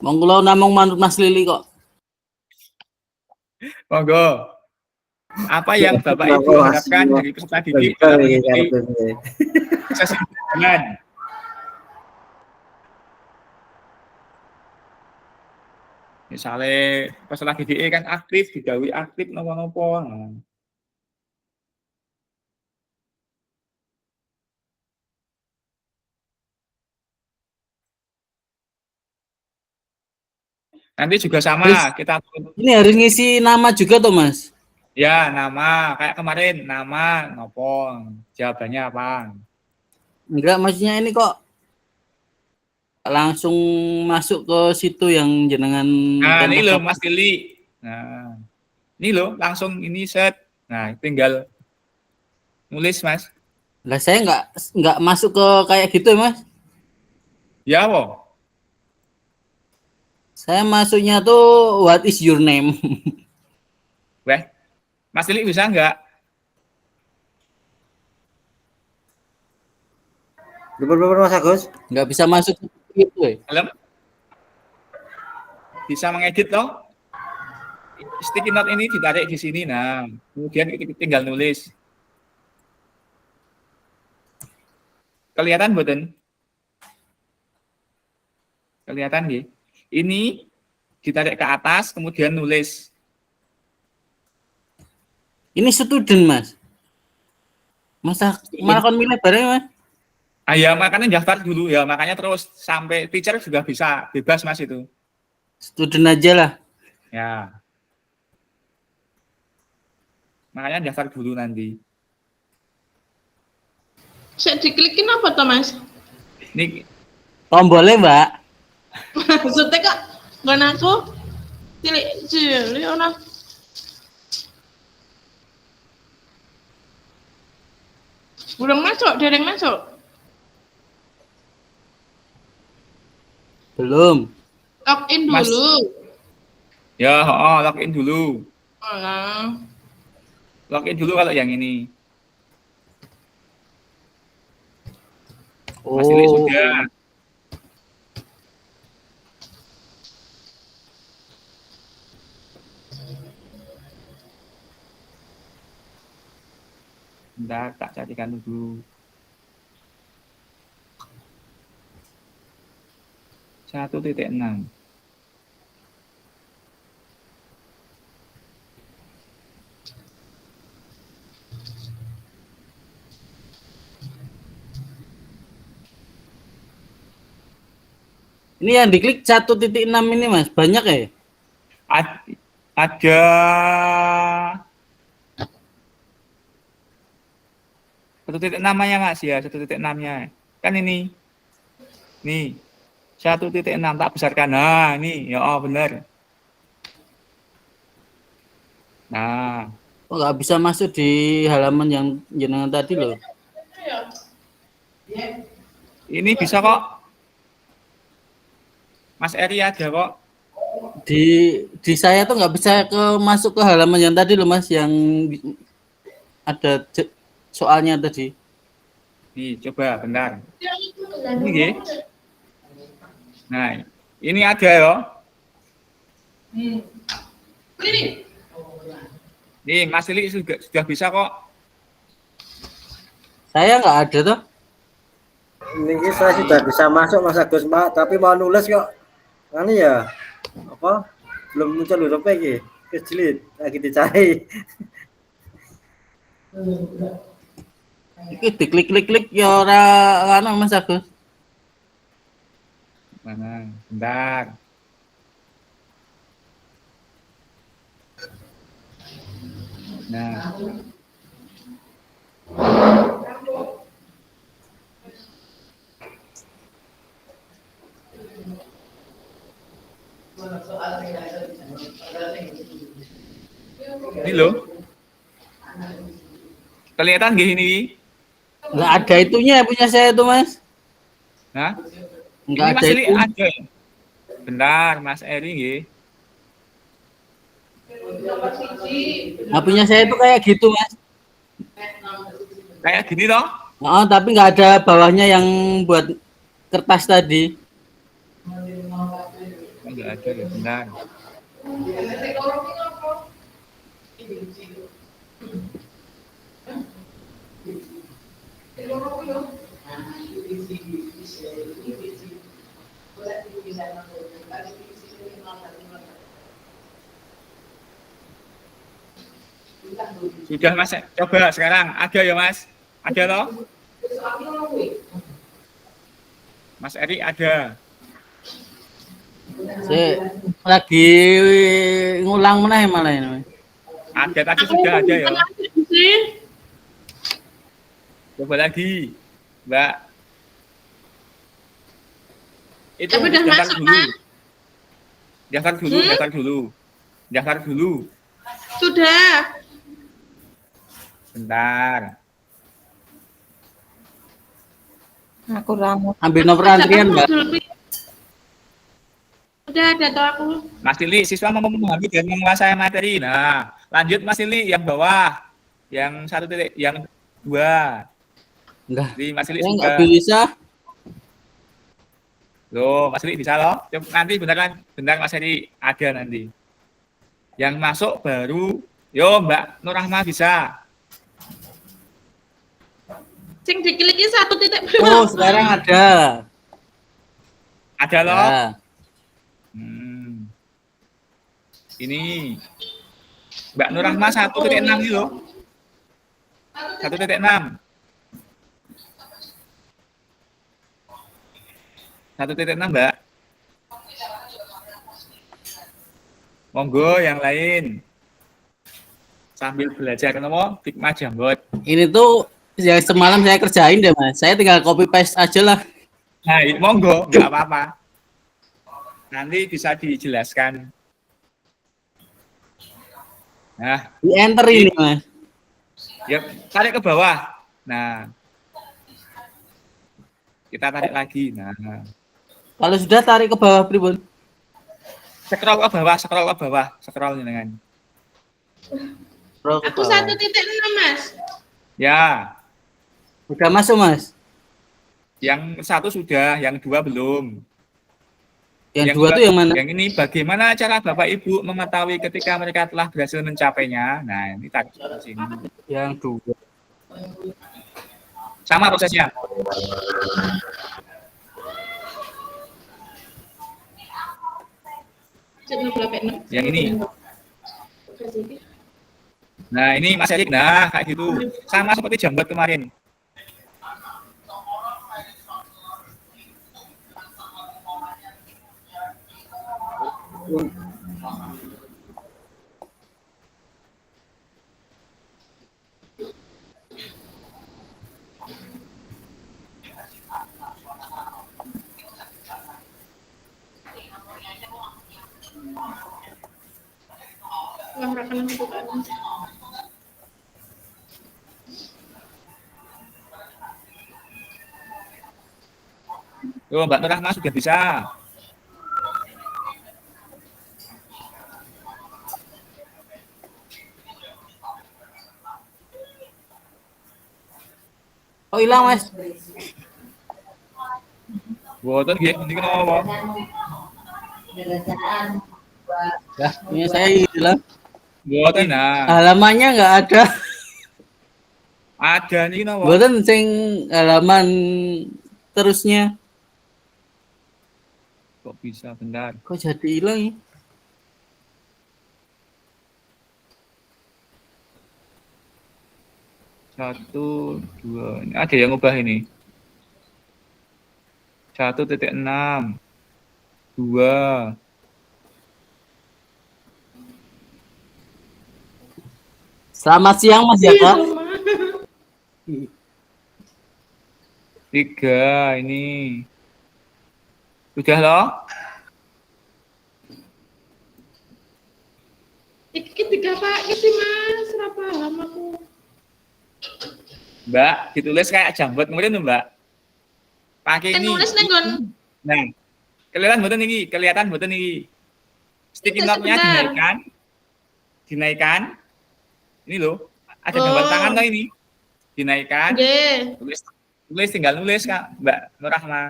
Monggo namung manut Mas Lili kok. Monggo. Apa yang Bapak Ibu harapkan dari peserta didik dalam mengikuti proses pembelajaran? Misalnya peserta didik kan aktif, digawi aktif nopo-nopo. Nanti juga sama, kita Ini harus ngisi nama juga tuh, Mas. ya nama kayak kemarin nama nopo, jawabannya apa? Enggak, maksudnya ini kok langsung masuk ke situ yang jenengan. Nah, ini loh Mas Lili. Nah, ini loh langsung ini set. Nah, tinggal nulis Mas. Lah saya nggak masuk ke kayak gitu, Mas. Ya, wo. Saya masuknya tuh what is your name? Weh, Mas Lili bisa nggak? Bener Mas Agus. Nggak bisa masuk ke gitu ya. Halo? Bisa mengedit loh. Sticky note ini ditarik di sini. Nah, kemudian tinggal nulis. Kelihatan boten? Kelihatan nggih? Ini ditarik ke atas, kemudian nulis. Ini student, Mas. Masa malah kon milih bareng, Mas? Ya makanya daftar dulu ya, makanya terus sampai teacher juga bisa bebas Mas itu. Student aja lah. Ya. Makanya daftar dulu nanti. Saya diklikin apa tuh Mas? Ini Tombolnya, Mbak. Maksudnya kak, nggak aku pilih orang. Belum masuk, dereng masuk. Belum. Login Mas. dulu. Ya, login dulu. Alah. Login dulu kalau yang ini. Mas Lili Oh. sudah. Bentar, tak carikan dulu. 1.6. Ini yang diklik 1.6 ini Mas, banyak ya? Ada 1.6-nya Mas ya, 1.6-nya. Kan ini. Nih. 1.6 tak besarkan. Nah, ini. Ya, benar. Nah, Oh, nggak bisa masuk di halaman yang jenengan tadi loh. ini bisa kok. Mas Eri ada kok. Di saya tuh nggak bisa masuk ke halaman yang tadi loh Mas, yang ada soalnya tadi. Nih, coba bentar. Ini nggih. Nah, ini ada ya. Nih, Mas Lili sudah bisa kok. Saya nggak ada tuh. Ini saya sudah bisa masuk Mas Agus Pak, tapi mau nulis kok. Ini ya apa? Belum muncul huruf iki. Kejlit lagi dicari. Iki diklik-klik ya ora ana Mas Agus. Mana? Bentar. Nah. Ini loh. Kelihatan gak ini? Nggak ada itunya punya saya tuh Mas. Nah, Nggak ini ada Mas Eli itu. ada. Bentar, Mas Eri nggih. Nah, punya saya itu kayak gitu Mas. Kayak gini toh? Oh, tapi nggak ada bawahnya yang buat kertas tadi. Enggak ada ya, bentar. Sudah Mas, coba sekarang. Ada ya Mas? Ada toh? Mas Eri ada. Saya lagi ngulang mana malah ini. Mas. Ada tadi sudah ada ya. Coba lagi, Mbak. Itu Tapi udah daftar masuk, dulu. Mas. Daftar dulu, daftar dulu. Daftar dulu. Sudah. Bentar. Aku ramu. Ambil nomor antrian Mbak. Udah ada tuh aku. Mas Lili, siswa mau memahami dan menguasai materi. Nah, lanjut Mas Lili yang bawah. Yang 1 yang 2. Enggak. Di Mas Lili Saya juga. nggak bisa. Loh, Mas Lili bisa loh. Coba nanti bentar Mas Eri ada nanti. Yang masuk baru, yo Mbak Nur Rahma bisa. Sing diklik 1.6. Oh, sekarang ada. Ada loh. Ya. Ini Mbak Nur Rahma 1.6 ini loh. 1.6. 1.6 Mbak. Monggo yang lain. Sambil belajar nomo Figma Jambot. Ini tuh yang semalam saya kerjain deh Mas. Saya tinggal copy paste aja lah. Nah, monggo, nggak apa-apa. Nanti bisa dijelaskan. Nah, Di enter ini Mas. ya tarik ke bawah. Nah, Kita tarik lagi. Nah, Kalau sudah tarik ke bawah pribun. scroll ke bawah, scroll ke bawah, scroll dengan. Scroll ke Aku bawah. 1.6, Mas. Ya, Udah masuk, Mas. yang satu sudah, yang dua belum. Yang dua tuh yang mana? Yang ini bagaimana cara Bapak Ibu mengetahui ketika mereka telah berhasil mencapainya? Nah, ini tarik ke sini. Yang dua. Sama prosesnya. Yang ini. Nah, ini Mas Erik. Nah, kayak gitu. Sama seperti jambat kemarin. Wah, rekan aku kan. Tuh, Mbak Nur Rahma sudah bisa. Oh, hilang, Mas. Boten nggih, niki napa? Ya, ini saya hilang. Boten nah. Halamannya nggak ada. Ada niki napa? Boten sing halaman terusnya. Kok bisa bentar. Kok jadi hilang ya? Satu, dua. Ini ada yang ubah ini. 1.6. 2. Selamat siang, Mas Jaka. 3 ini. Sudah loh? Iki 3 Pak, iki Mas, ora paham aku. Mbak, ditulis kayak jambat kemudian tuh, Mbak. Pakai Kan ini. nulis nang nggon. Nah, kelihatan mboten iki, kelihatan mboten iki. Sticky Ini note-nya sebentar. dinaikkan. Dinaikkan. Ini loh, ada gambar tangan loh ini. Dinaikkan. Nggih. Tulis tinggal nulis Kak, Mbak Nur Rahma.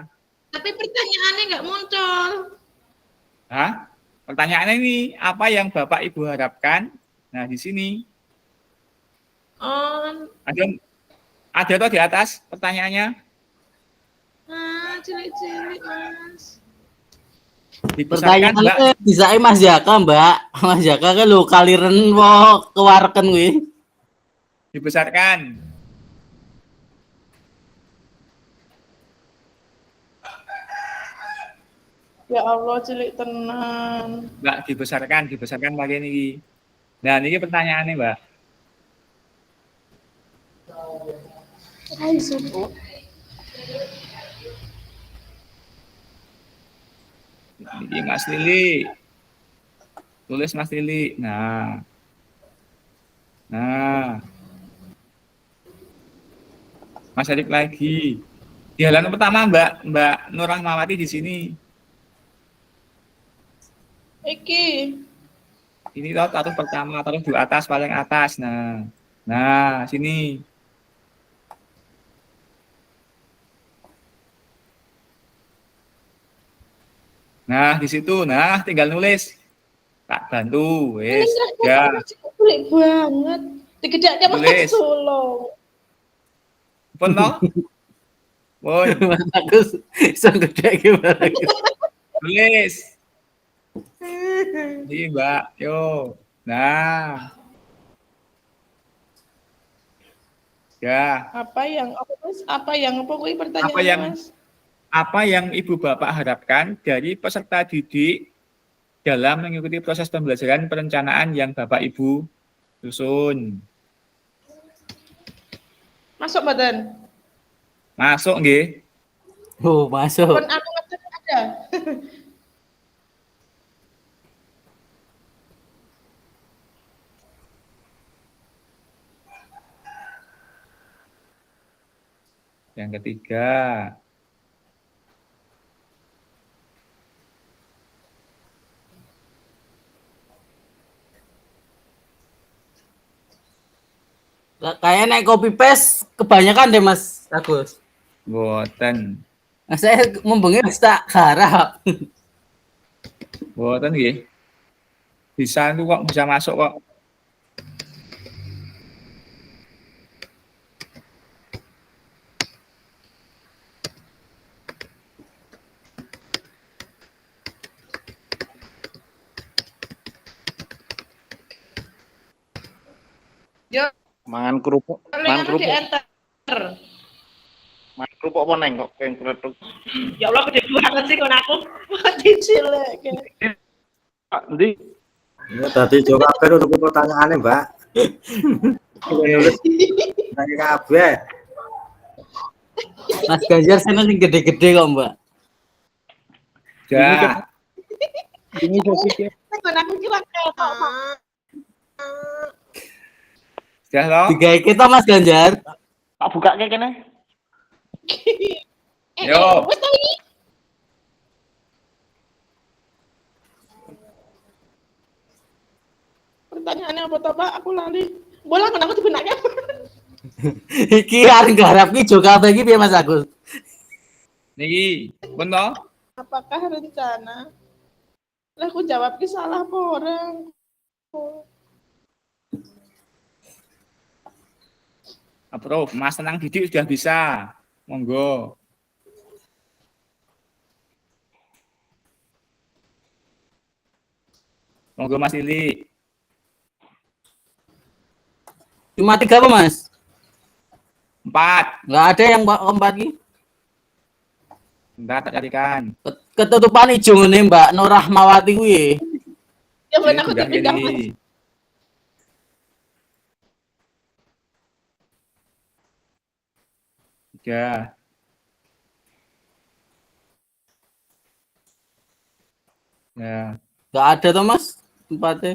Tapi pertanyaannya nggak muncul. Hah? Pertanyaannya ini, apa yang Bapak Ibu harapkan? Nah, di sini Oh, ada tuh di atas pertanyaannya. cilik-cilik Mas. Dibesarkan, Mbak. Pertanyaannya bisa Mas Jaka, Mbak. Mas Jaka kan lo kaliren wo kewarken kuwi. Dibesarkan. Ya Allah, cilik tenan. Mbak, dibesarkan pakai ini. Nah, ini pertanyaannya, Mbak. Hai, subuh. Ini Mas Lili. Tulis Mas Lili. Nah. Nah. Mas Erik lagi. Di halaman pertama Mbak Nur Rahmawati di sini. Iki. Ini taruh pertama, taruh di atas paling atas. Nah. Nah, sini. Nah, di situ. Nah, tinggal nulis. Tak bantu, wes. Ya, Cilik banget. Digedaknya Mas Tulis. Solo. pun toh. Woi, Mas Agus iso gede gimana? tulis. Ini Mbak, yo. Nah. Ya, Apa yang kuwi pertanyaannya Apa yang- Mas? apa yang Ibu Bapak harapkan dari peserta didik dalam mengikuti proses pembelajaran perencanaan yang Bapak Ibu susun? Masuk badan. Masuk nggih? Oh, masuk. Kon aku ngecek ada. Yang ketiga. Kayaknya naik copy paste kebanyakan deh Mas Agus. Boten. Nah, saya membengi tak harap. Boten nggih. Bisa itu kok, bisa masuk kok. Yo, Mangan kerupuk, paling anu di enter. mangan kerupuk apa neng kok kayak kerupuk. Ya Allah, gede banget sih kon aku. Mati cilik. Pak, ndi? Ini tadi jawab untuk pertanyaannya, Mbak. Nulis dari kabeh. Mas Ganjar sana yang gede-gede kok Mbak. Ya, Ini saya pikir Kon aku kira ketok. sudah loh. Tiga kita Mas Ganjar. tak buka kayak kene. Yo. Wes to iki. Pertanyaannya apa toh, Pak? Aku lali. Bola kan aku sebenarnya. Iki arep garap ki jo kabeh iki piye Mas Agus? Niki, bener. Apakah rencana? Lah aku jawab ki salah apa orang? Approve, Mas Tenang Didik sudah bisa. Monggo. Monggo Mas Lili. Cuma 3 apa Mas? 4. Enggak ada yang keempat ki. Bentar tak carikan. Ketutupan ijo ngene Mbak Nur Rahmawati kuwi. Ya ben Ini aku sudah dipindah ini. Mas. Tiga. Ya, Enggak ada toh Mas tempatnya.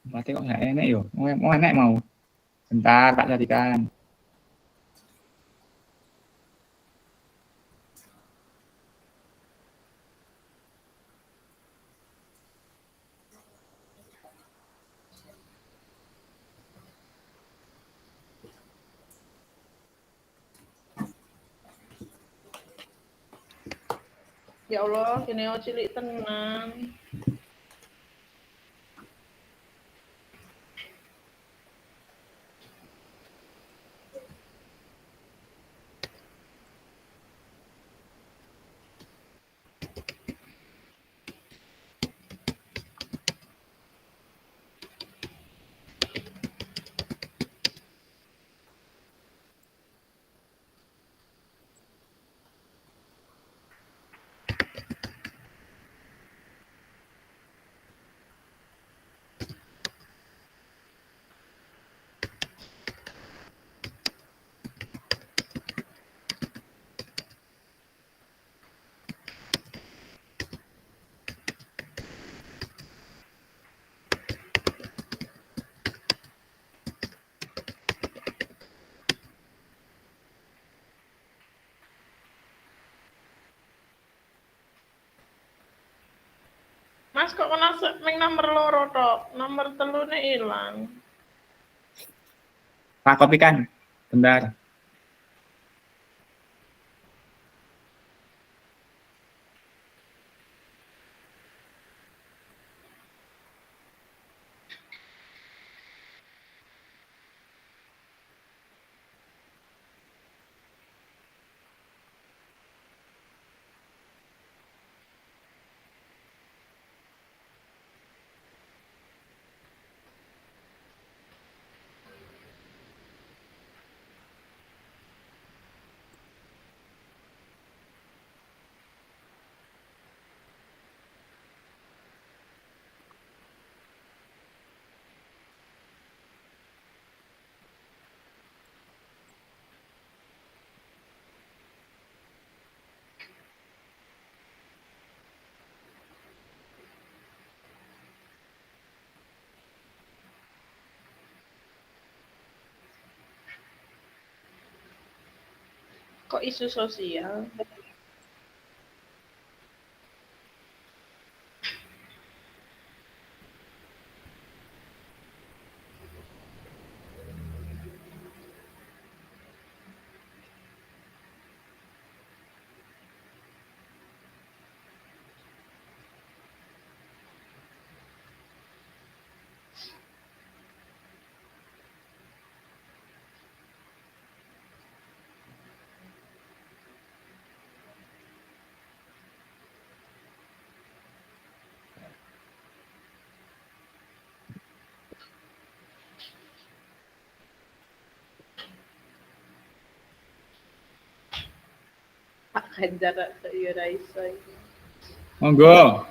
mati kok nggak enak yo. Mau enak mau. Bentar tak carikan. Ya Allah, kene cilik tenang. Mas kok kena ming nomor loro tok, nomor telune ilang. Tak kopikan. Bentar. Kok isu sosial? Ganjar ya ra iso. Monggo.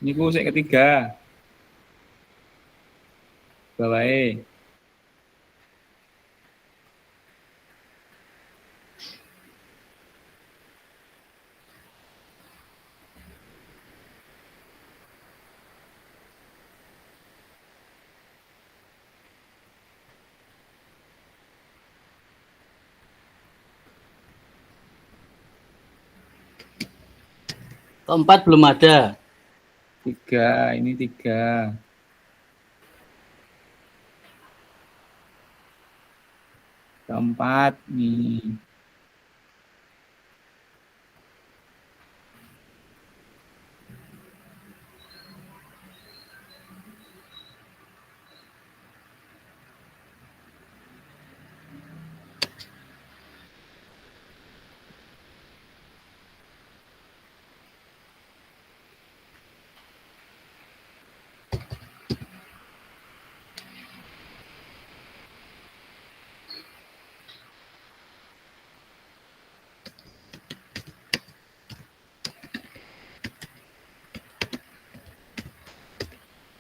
Niku sing ketiga. Bawahe. Keempat belum ada. Tiga, ini tiga. Keempat nih.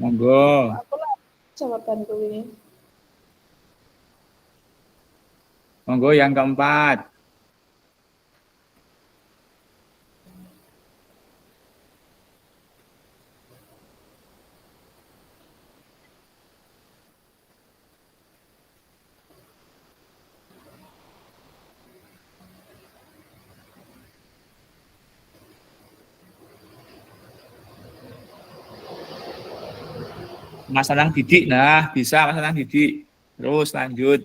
Monggo. Aku lah jawabanku ini. Monggo yang keempat. Mas Anang Didik, nah bisa Mas Anang Didik. Terus lanjut.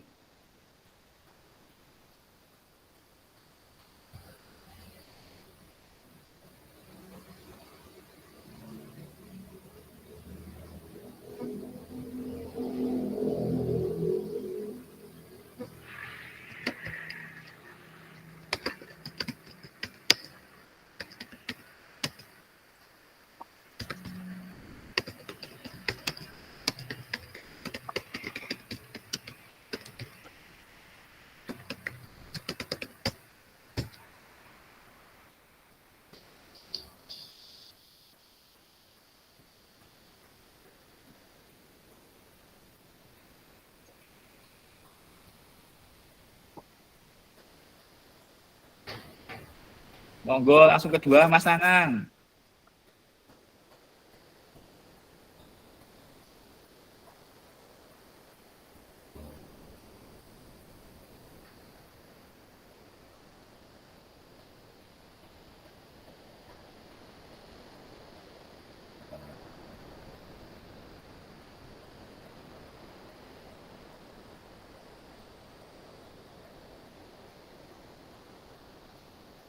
Monggo langsung kedua Mas Anang.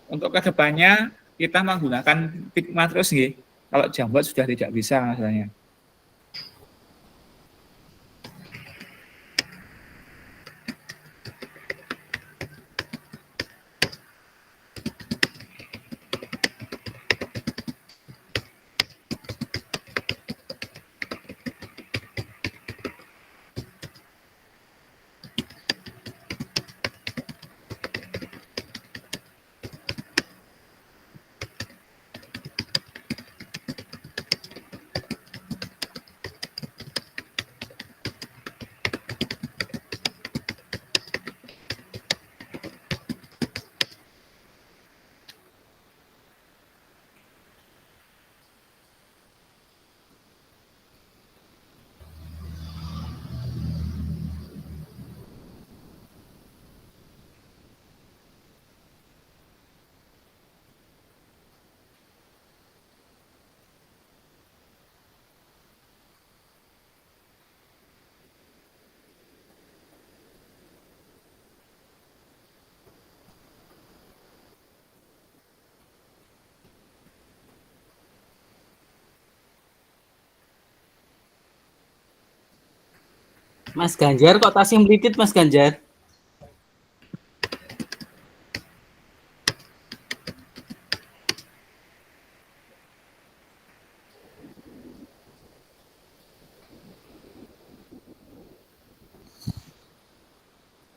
Untuk kedepannya kita menggunakan Figma terus nggih. Kalau Jamboard sudah tidak bisa masalahnya. Mas Ganjar kok tasnya melitit Mas Ganjar?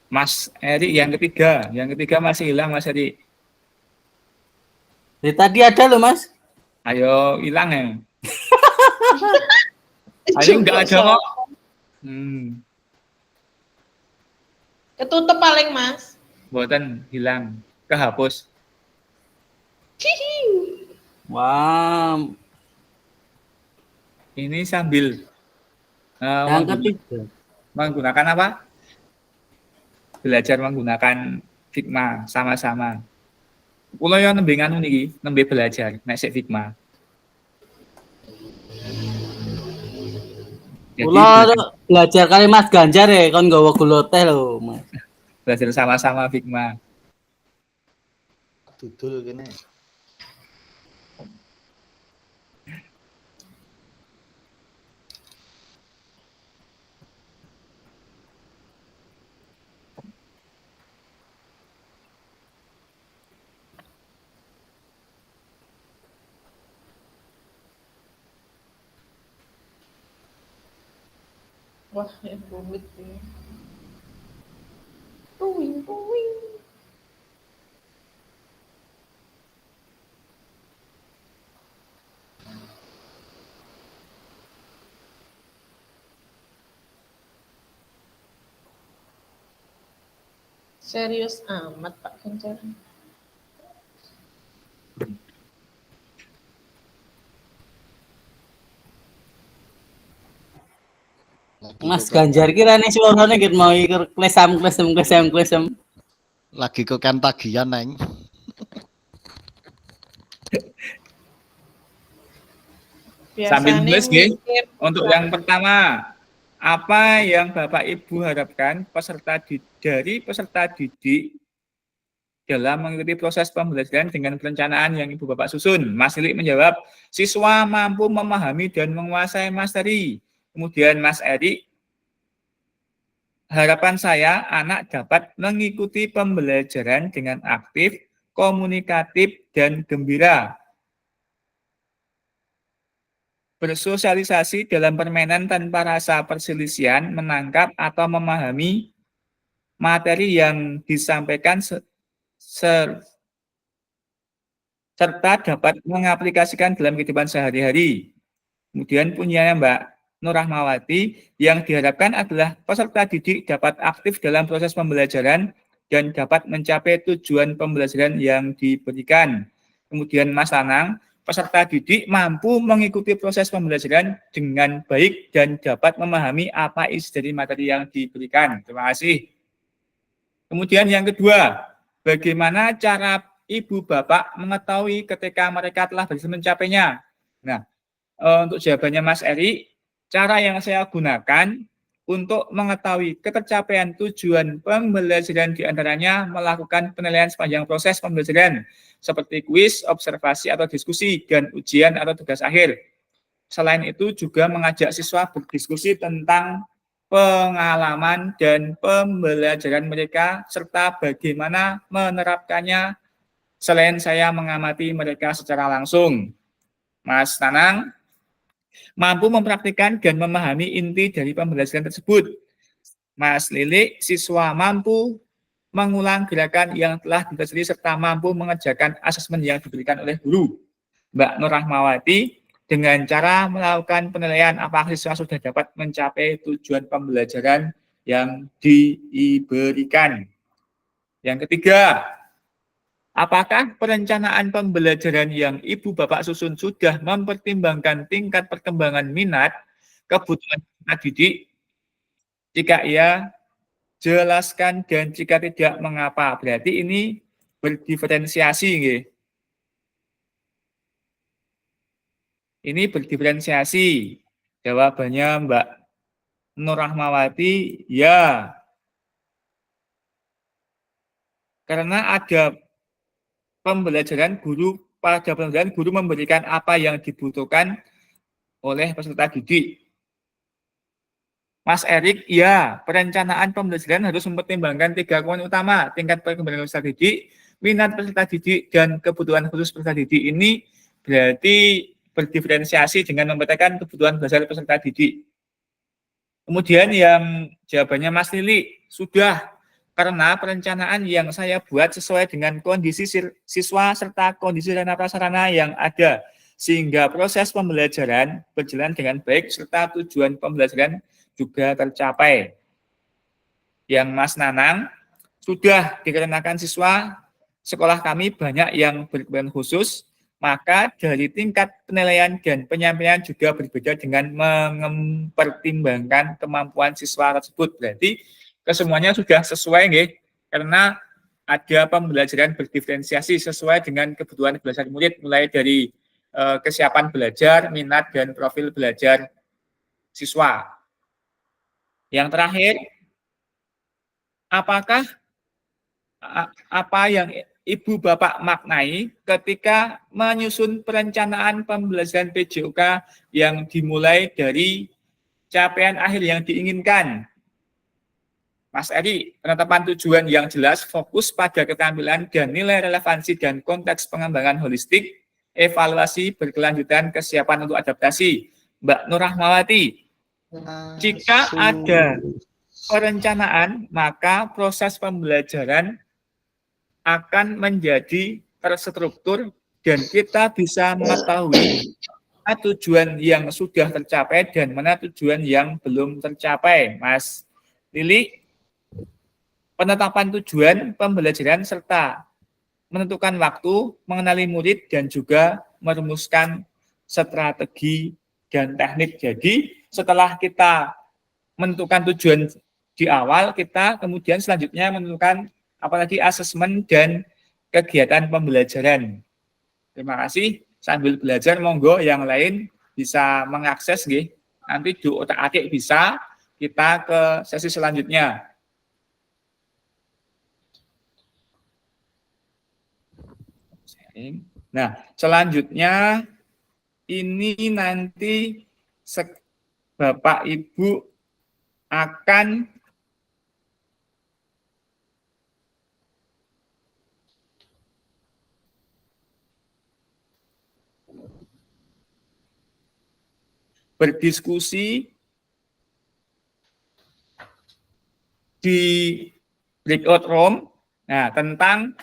Mas Eri yang ketiga masih hilang Mas Eri. Dari tadi ada loh, Mas. Ayo hilang ya. Ayo enggak ada kok. Ketutup paling, Mas. Buatan hilang, kehapus. Wah, Ini sambil yang ketiga. menggunakan apa? Belajar menggunakan Figma sama-sama. Kulo yo nembe nganu niki, nembe belajar nek sik Figma. Jadi Kula belajar kali Mas Ganjar ya, kon nggawa gula teh lho, Mas. belajar sama-sama Figma. Dudul kene. Wah, yang rumit ini. Puing, puing. Serius amat Pak Ganjar. Mas Ganjar kira nih suaranya gitu mau ikut klesam. Lagi kok kan tagihan, Neng. Sambil Biasanya nulis nggih. mikir, Untuk yang pertama, apa yang Bapak Ibu harapkan dari peserta didik dalam mengikuti proses pembelajaran dengan perencanaan yang Ibu Bapak susun? Mas Lili menjawab, siswa mampu memahami dan menguasai materi. Kemudian Mas Eri, harapan saya anak dapat mengikuti pembelajaran dengan aktif, komunikatif, dan gembira. Bersosialisasi dalam permainan tanpa rasa perselisihan, menangkap atau memahami materi yang disampaikan serta dapat mengaplikasikan dalam kehidupan sehari-hari. Kemudian punya Mbak Nur Rahmawati, yang diharapkan adalah peserta didik dapat aktif dalam proses pembelajaran dan dapat mencapai tujuan pembelajaran yang diberikan. Kemudian Mas Lanang, peserta didik mampu mengikuti proses pembelajaran dengan baik dan dapat memahami apa isi dari materi yang diberikan. Terima kasih. Kemudian yang kedua, bagaimana cara Ibu Bapak mengetahui ketika mereka telah berhasil mencapainya? Nah, untuk jawabannya Mas Eri, cara yang saya gunakan untuk mengetahui ketercapaian tujuan pembelajaran diantaranya melakukan penilaian sepanjang proses pembelajaran, seperti kuis, observasi atau diskusi, dan ujian atau tugas akhir. Selain itu juga mengajak siswa berdiskusi tentang pengalaman dan pembelajaran mereka, serta bagaimana menerapkannya selain saya mengamati mereka secara langsung. Mas Nanang, mampu mempraktikkan dan memahami inti dari pembelajaran tersebut. Mas Lili, siswa mampu mengulang gerakan yang telah dipelajari serta mampu mengerjakan asesmen yang diberikan oleh guru. Mbak Nur Rahmawati, dengan cara melakukan penilaian apakah siswa sudah dapat mencapai tujuan pembelajaran yang diberikan. Yang ketiga, apakah perencanaan pembelajaran yang Ibu Bapak susun sudah mempertimbangkan tingkat perkembangan minat, kebutuhan peserta didik? Jika iya, jelaskan, dan jika tidak, mengapa? Berarti ini berdiferensiasi, nggih. Ini berdiferensiasi. Jawabannya Mbak Nur Rahmawati, ya. Karena ada pada pembelajaran guru memberikan apa yang dibutuhkan oleh peserta didik. Mas Erik, ya, perencanaan pembelajaran harus mempertimbangkan 3 komponen utama, tingkat perkembangan peserta didik, minat peserta didik, dan kebutuhan khusus peserta didik. Ini berarti berdiferensiasi dengan memetakan kebutuhan belajar peserta didik. Kemudian yang jawabannya Mas Lili, sudah. karena perencanaan yang saya buat sesuai dengan kondisi siswa serta kondisi sarana prasarana yang ada, sehingga proses pembelajaran berjalan dengan baik serta tujuan pembelajaran juga tercapai. Yang Mas Nanang, sudah dikarenakan siswa sekolah kami banyak yang berkebutuhan khusus, maka dari tingkat penilaian dan penyampaian juga berbeda dengan mempertimbangkan kemampuan siswa tersebut. Berarti kesemuanya sudah sesuai, nggih, karena ada pembelajaran berdiferensiasi sesuai dengan kebutuhan belajar murid, mulai dari kesiapan belajar, minat, dan profil belajar siswa. Yang terakhir, apakah apa yang Ibu Bapak maknai ketika menyusun perencanaan pembelajaran PJOK yang dimulai dari capaian akhir yang diinginkan? Mas Eri, penetapan tujuan yang jelas, fokus pada keterampilan dan nilai relevansi dan konteks pengembangan holistik, evaluasi berkelanjutan, kesiapan untuk adaptasi. Mbak Nur Rahmawati, jika ada perencanaan, maka proses pembelajaran akan menjadi terstruktur dan kita bisa mengetahui mana tujuan yang sudah tercapai dan mana tujuan yang belum tercapai. Mas Lili, penetapan tujuan pembelajaran serta menentukan waktu, mengenali murid, dan juga merumuskan strategi dan teknik. Jadi setelah kita menentukan tujuan di awal, kita kemudian selanjutnya menentukan apalagi asesmen dan kegiatan pembelajaran. Terima kasih. Sambil belajar, monggo yang lain bisa mengakses, nggih. Nanti di otak-atik bisa, kita ke sesi selanjutnya. Nah, selanjutnya ini nanti Bapak Ibu akan berdiskusi di breakout room, nah, tentang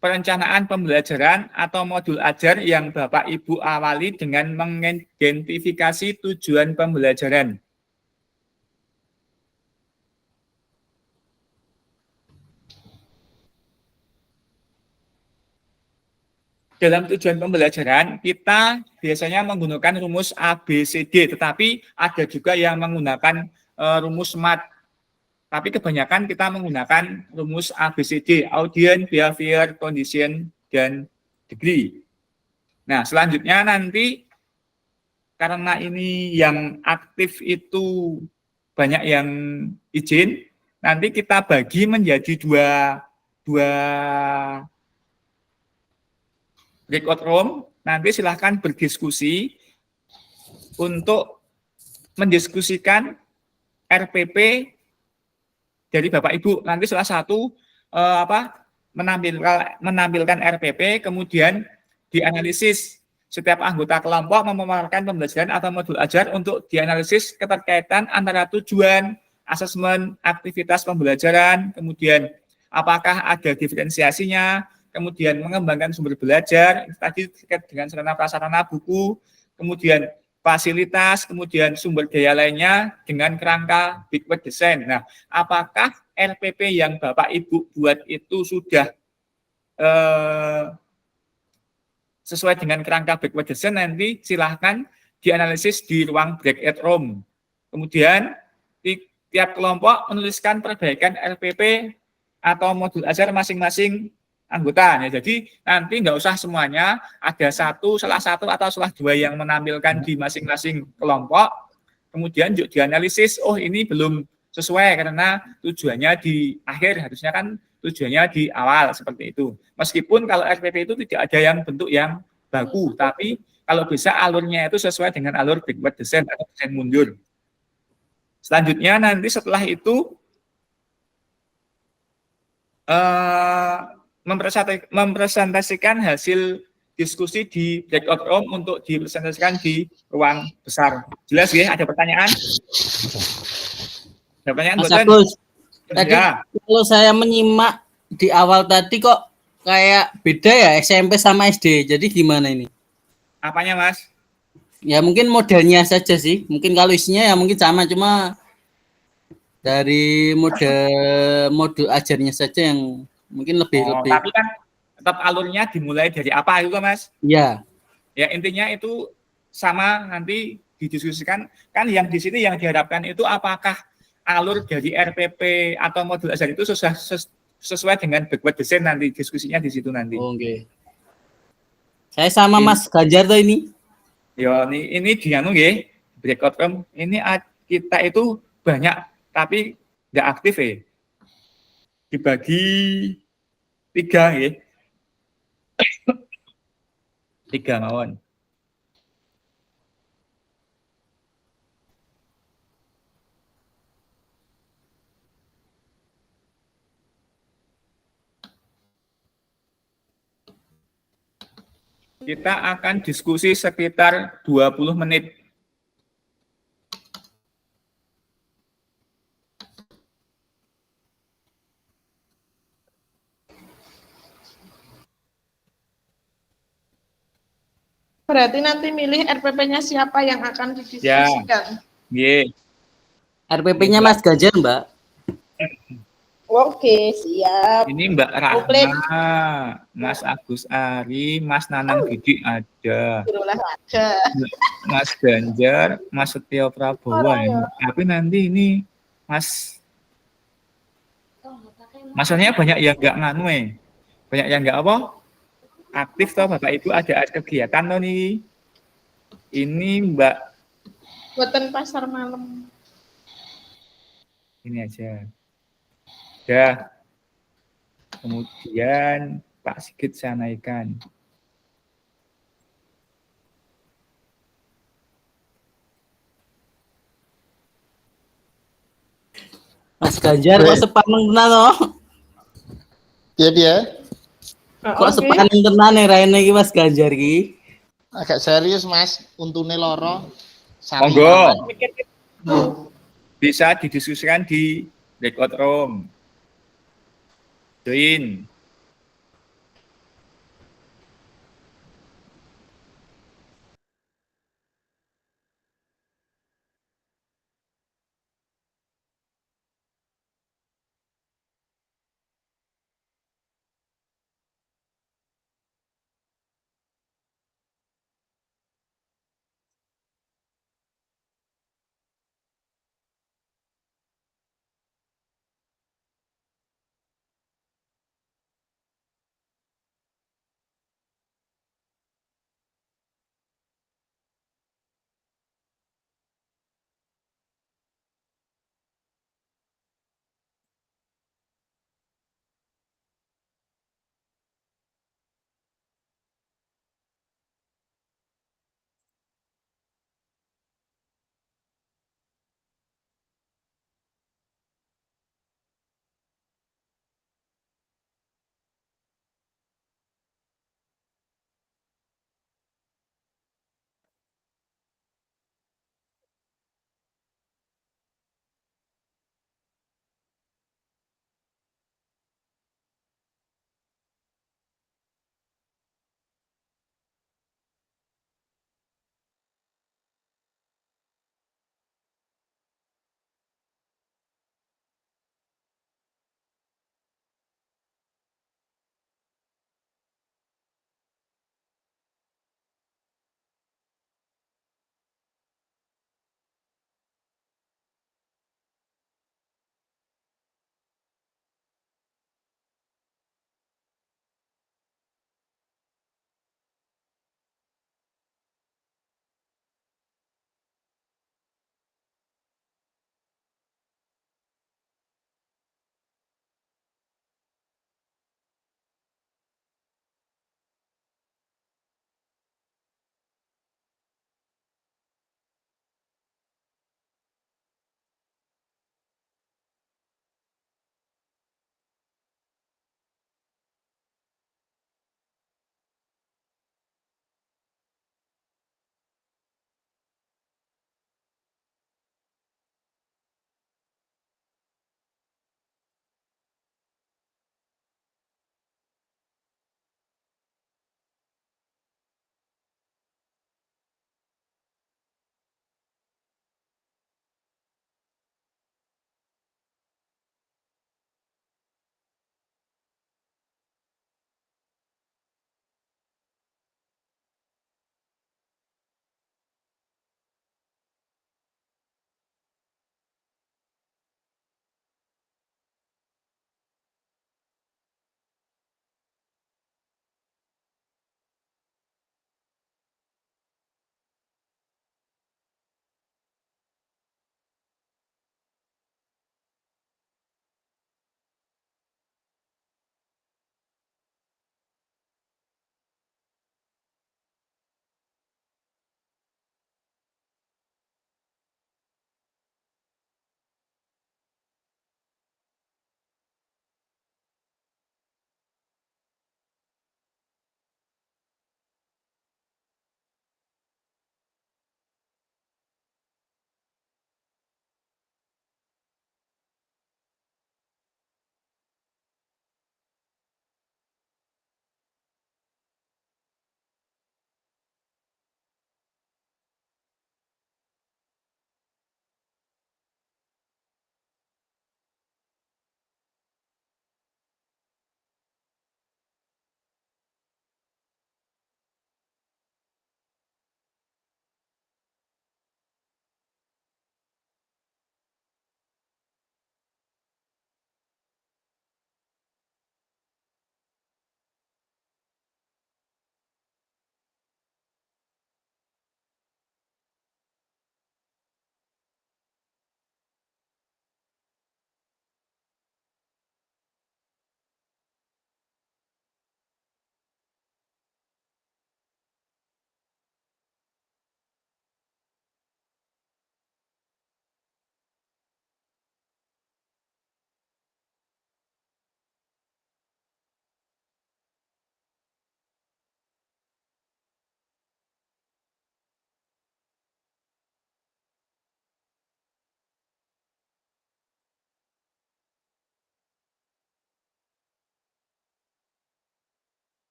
perencanaan pembelajaran atau modul ajar yang Bapak Ibu awali dengan mengidentifikasi tujuan pembelajaran. Dalam tujuan pembelajaran, kita biasanya menggunakan rumus ABCD, tetapi ada juga yang menggunakan rumus SMART. Tapi kebanyakan kita menggunakan rumus ABCD, Audience, Behavior, Condition, dan Degree. Nah, selanjutnya nanti, karena ini yang aktif itu banyak yang izin, nanti kita bagi menjadi dua breakout room. Nanti silahkan berdiskusi untuk mendiskusikan RPP dari Bapak Ibu. Nanti salah satu menampilkan RPP, kemudian dianalisis setiap anggota kelompok memaparkan pembelajaran atau modul ajar untuk dianalisis keterkaitan antara tujuan, asesmen, aktivitas pembelajaran, kemudian apakah ada diferensiasinya, kemudian mengembangkan sumber belajar, tadi terkait dengan sarana prasarana buku, kemudian fasilitas, kemudian sumber daya lainnya dengan kerangka Big Word Design. Nah, apakah RPP yang Bapak Ibu buat itu sudah sesuai dengan kerangka Big Word Design? Nanti silahkan dianalisis di ruang breakout room. Kemudian tiap kelompok menuliskan perbaikan RPP atau modul ajar masing-masing anggota. Ya, jadi nanti nggak usah semuanya, ada salah satu atau salah dua yang menampilkan di masing-masing kelompok, kemudian juga dianalisis, oh ini belum sesuai karena tujuannya di akhir, harusnya kan tujuannya di awal, seperti itu. Meskipun kalau RPP itu tidak ada yang bentuk yang baku, tapi kalau bisa alurnya itu sesuai dengan alur backward design atau desain mundur. Selanjutnya nanti setelah itu mempresentasikan hasil diskusi di breakout room untuk dipresentasikan di ruang besar. Jelas ya? Ada pertanyaan? Ada pertanyaan? Mas Agus, Tadi Ya, kalau saya menyimak di awal tadi kok kayak beda ya SMP sama SD. Jadi gimana ini? apanya Mas? Ya mungkin modelnya saja sih. Mungkin kalau isinya ya mungkin sama, cuma dari modul ajarnya saja yang mungkin lebih Oh, lebih. tapi kan tetap alurnya dimulai dari apa itu Mas? Ya, Ya intinya itu sama nanti didiskusikan kan yang di sini yang diharapkan itu apakah alur dari RPP atau modul ajar itu sesuai dengan backward design nanti diskusinya di situ nanti. oke. Saya sama Ini, Mas Ganjar tuh ini. ya ini di anu nggih, breakout room ini kita itu banyak tapi nggak aktif ya. Dibagi 3 ya. 3 mawon. Kita akan diskusi sekitar 20 menit. Berarti nanti milih RPP-nya siapa yang akan didiskusikan. Nggih. RPP-nya Mas Ganjar, Mbak. Oke, siap. Ini Mbak Komplit. Rahma, Mas Agus Ari, Mas Nanang Didik ada, Berolahraga. Mas Ganjar, Mas Setio Prabowo. Orang ya. Tapi nanti ini Masanya banyak yang nggak nganu banyak yang nggak apa aktif toh Bapak Ibu ada kegiatan toh nih. Ini Mbak Buatan pasar malam. ini aja. Ya. Kemudian Pak Sigit saya naikkan. Mas Ganjar kok sepaneng tenan loh. Iya dia Kok sepaneng tenan nih raine iki Mas Ganjar iki. agak serius Mas, untune loro. Sami Monggo. wae. Bisa didiskusikan di record room. Join.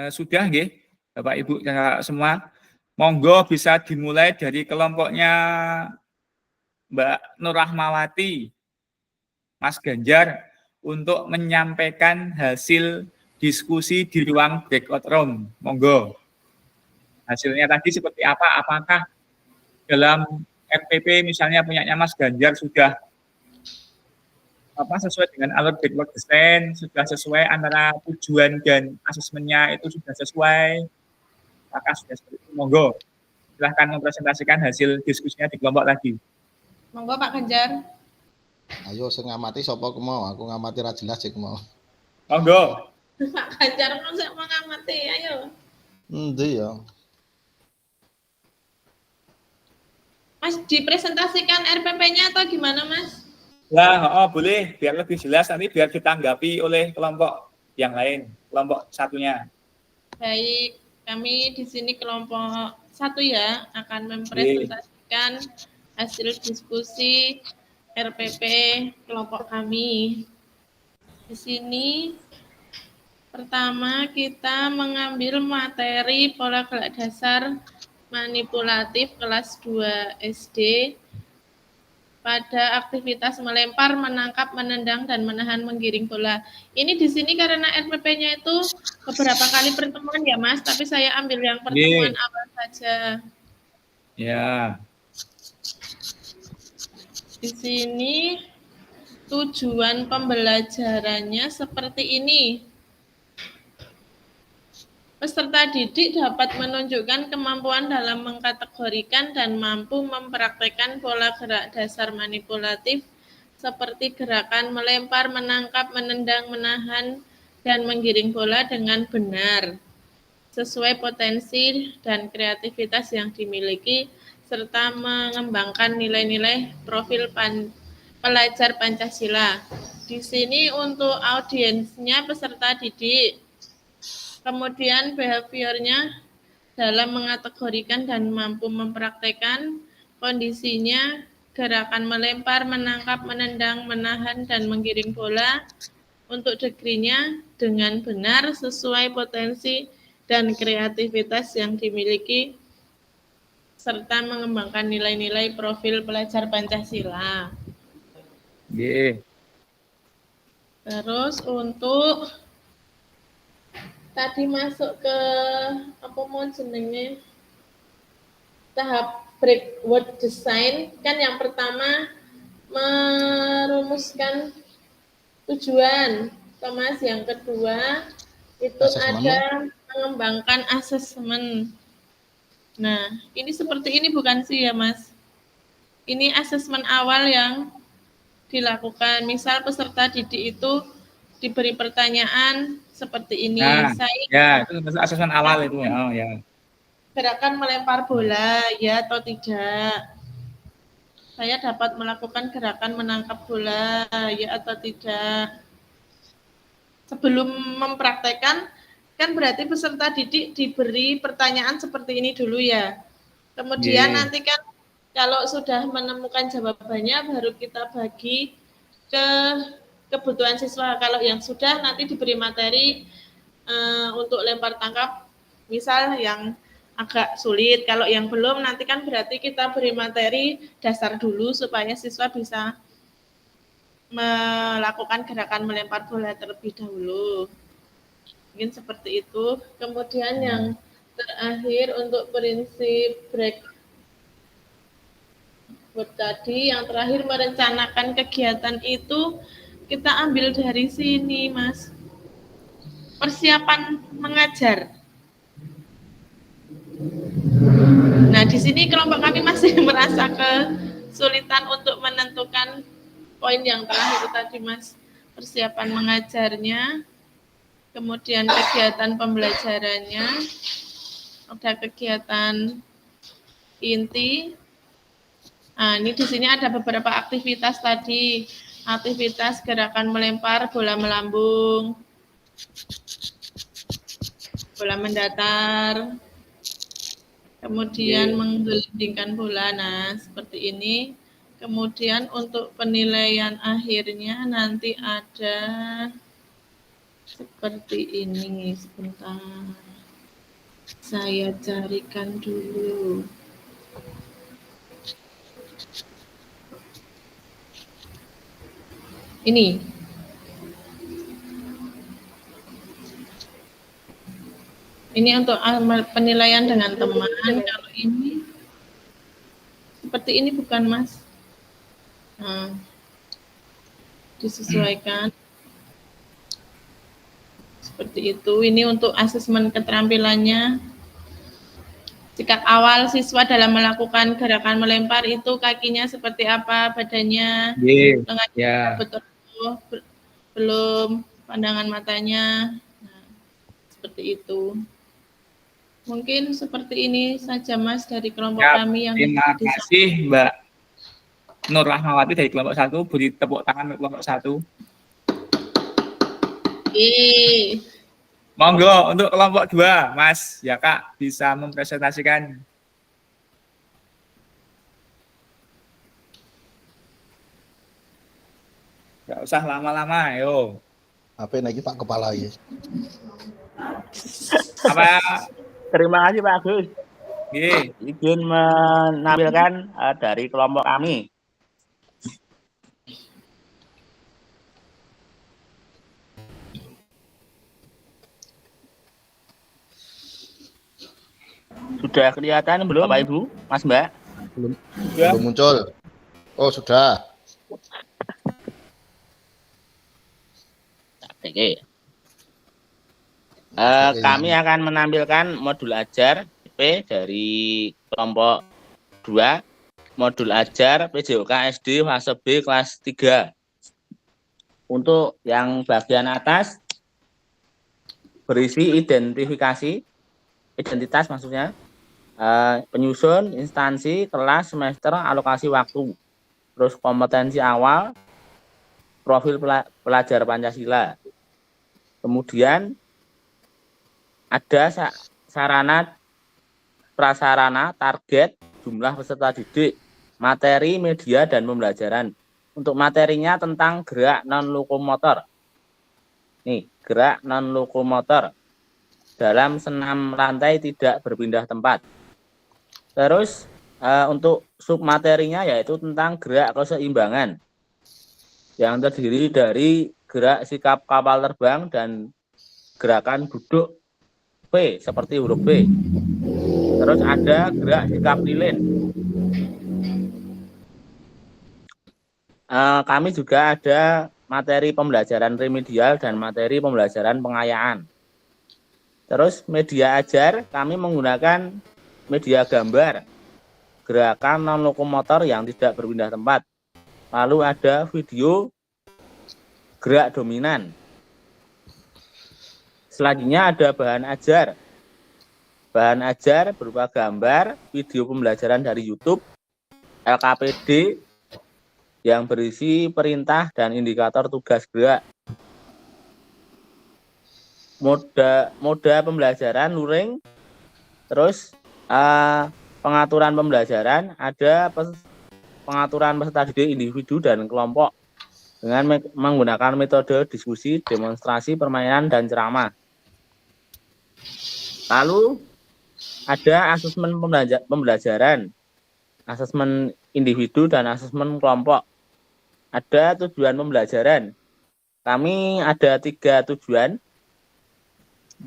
Sudah nggih, Bapak Ibu dan kakak semua. Monggo bisa dimulai dari kelompoknya Mbak Nur Rahmawati, Mas Ganjar, untuk menyampaikan hasil diskusi di ruang breakout room. Monggo. Hasilnya tadi seperti apa? Apakah dalam RPP misalnya punyanya Mas Ganjar sudah sesuai dengan alur backlog desain, sudah sesuai antara tujuan dan asesmennya itu sudah sesuai, apakah sudah seperti itu? Monggo, silahkan mempresentasikan hasil diskusinya di kelompok tadi. Monggo Pak Ganjar. Ayo sing ngamati sapa ku mau? Aku ngamati ra jelas sik mau. Monggo. Pak Ganjar mau mengamati, ayo. Endi ya? Mas dipresentasikan RPP-nya atau gimana Mas? Lah, boleh, biar lebih jelas nanti biar ditanggapi oleh kelompok yang lain, kelompok satunya. Baik, kami di sini kelompok 1 ya akan mempresentasikan hasil diskusi RPP kelompok kami. Di sini pertama kita mengambil materi pola gerak dasar manipulatif kelas 2 SD pada aktivitas melempar, menangkap, menendang, dan menahan menggiring bola. Ini di sini karena RPP-nya itu beberapa kali pertemuan ya Mas, tapi saya ambil yang pertemuan awal saja. Ya. Di sini tujuan pembelajarannya seperti ini. Peserta didik dapat menunjukkan kemampuan dalam mengkategorikan dan mampu mempraktekkan pola gerak dasar manipulatif seperti gerakan melempar, menangkap, menendang, menahan, dan menggiring bola dengan benar, sesuai potensi dan kreativitas yang dimiliki, serta mengembangkan nilai-nilai profil pelajar Pancasila. Di sini untuk audiensnya peserta didik. Kemudian behaviornya dalam mengategorikan dan mampu mempraktekkan kondisinya gerakan melempar, menangkap, menendang, menahan, dan menggiring bola untuk degree-nya dengan benar sesuai potensi dan kreativitas yang dimiliki serta mengembangkan nilai-nilai profil pelajar Pancasila. Terus untuk tadi masuk ke apa mau jenenge tahap breakthrough design kan yang pertama merumuskan tujuan, Thomas, yang kedua itu ada mengembangkan asesmen. Nah, ini seperti ini bukan sih ya Mas? Ini asesmen awal yang dilakukan. Misal peserta didik itu diberi pertanyaan seperti ini. Nah, ya, itu asesmen awal itu ya. Oh, ya. Gerakan melempar bola, ya atau tidak? Saya dapat melakukan gerakan menangkap bola, ya atau tidak? Sebelum mempraktekkan, kan berarti peserta didik diberi pertanyaan seperti ini dulu ya. Kemudian nanti kan kalau sudah menemukan jawabannya, baru kita bagi ke kebutuhan siswa. Kalau yang sudah nanti diberi materi untuk lempar tangkap, misal yang agak sulit. Kalau yang belum nanti kan berarti kita beri materi dasar dulu supaya siswa bisa melakukan gerakan melempar bola terlebih dahulu. Mungkin seperti itu. Kemudian yang terakhir untuk prinsip break tadi, yang terakhir merencanakan kegiatan itu kita ambil dari sini, Mas. Persiapan mengajar. Nah, di sini kelompok kami masih merasa kesulitan untuk menentukan poin yang terakhir tadi, Mas. Persiapan mengajarnya, kemudian kegiatan pembelajarannya, ada kegiatan inti. Nah, ini di sini ada beberapa aktivitas tadi. Aktivitas gerakan melempar bola melambung, bola mendatar, kemudian menggelindingkan bola. Nah, seperti ini. Kemudian untuk penilaian akhirnya nanti ada Seperti ini, sebentar. Saya carikan dulu. Ini. Ini untuk penilaian dengan teman. Kalau ini seperti ini bukan, Mas? Nah, disesuaikan. Seperti itu. Ini untuk asesmen keterampilannya. Sikap awal siswa dalam melakukan gerakan melempar itu kakinya seperti apa, badannya, lengan Ya. betul, belum, pandangan matanya. Nah, seperti itu. Mungkin seperti ini saja, Mas, dari kelompok Ya, kami yang terima kasih Mbak Nur Rahmawati dari kelompok 1. Beri tepuk tangan untuk kelompok 1. Monggo untuk kelompok 2, Mas ya Kak, bisa mempresentasikan. Nggak usah lama-lama, ayo. Apa lagi Pak Kepala ya? Apa? Terima kasih Pak Agus. Nggih. Izin menampilkan dari kelompok kami. Sudah kelihatan belum Bapak Ibu, Mas Mbak? Belum muncul. Oh, sudah. Oke. Kami akan menampilkan modul ajar P dari kelompok 2, modul ajar PJOK SD fase B kelas 3. Untuk yang bagian atas berisi identitas maksudnya, penyusun, instansi, kelas, semester, alokasi waktu, terus kompetensi awal, profil pelajar Pancasila. Kemudian ada sarana, prasarana, target, jumlah peserta didik, materi, media, dan pembelajaran. Untuk materinya tentang gerak non-lokomotor. Nih, gerak non-lokomotor dalam senam lantai tidak berpindah tempat. Terus untuk submaterinya yaitu tentang gerak keseimbangan yang terdiri dari gerak sikap kapal terbang dan gerakan duduk P seperti huruf P. Terus ada gerak sikap lilin. Kami juga ada materi pembelajaran remedial dan materi pembelajaran pengayaan. Terus media ajar kami menggunakan media gambar, gerakan non-lokomotor yang tidak berpindah tempat. Lalu ada video gerak dominan. Selanjutnya ada bahan ajar. Bahan ajar berupa gambar, video pembelajaran dari YouTube, LKPD yang berisi perintah dan indikator tugas gerak. Moda pembelajaran luring, terus pengaturan pembelajaran, ada pengaturan peserta didik individu dan kelompok dengan menggunakan metode diskusi, demonstrasi, permainan, dan ceramah. Lalu ada asesmen pembelajaran, asesmen individu, dan asesmen kelompok. Ada tujuan pembelajaran. Kami ada 3 tujuan.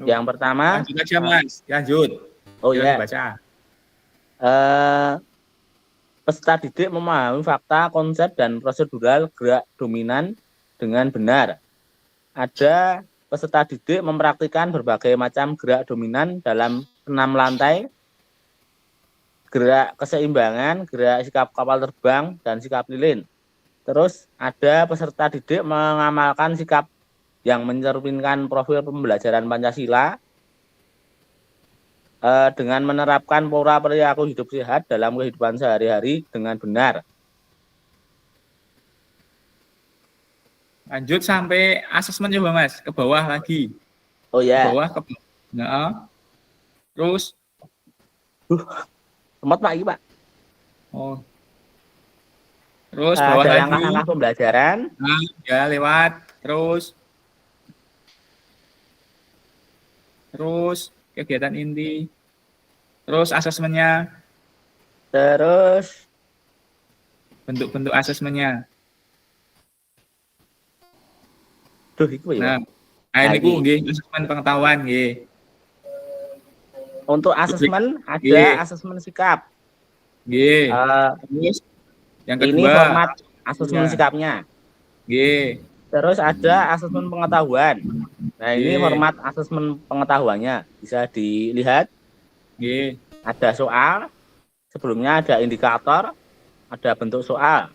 Yang pertama, lanjut aja Mas, lanjut. oh ya, Baca. Peserta didik memahami fakta, konsep, dan prosedural gerak dominan dengan benar. Ada peserta didik mempraktikkan berbagai macam gerak dominan dalam senam lantai, gerak keseimbangan, gerak sikap kapal terbang, dan sikap lilin. Terus ada peserta didik mengamalkan sikap yang mencerminkan profil pembelajaran Pancasila dengan menerapkan pola perilaku hidup sehat dalam kehidupan sehari-hari dengan benar. Lanjut sampai asesmen coba Mas, ke bawah lagi. Oh ya. Ke bawah, ke bawah. Nah, terus. Sempat Pak, Pak. Oh. Terus bawah ada lagi. langkah-langkah pembelajaran. Nah, ya lewat. Terus. terus kegiatan inti, terus asesmennya, Terus bentuk-bentuk asesmennya. duh iku ya. Nah ini ku Lagi. nggih asesmen pengetahuan nggih. Untuk asesmen Nggih, ada asesmen sikap. nggih. Eh, Terus yang ini kedua, format asesmen ya, sikapnya. nggih. Terus ada asesmen pengetahuan. Nah, ini Nggih, format asesmen pengetahuannya. Bisa dilihat nggih. ada soal, sebelumnya ada indikator, ada bentuk soal,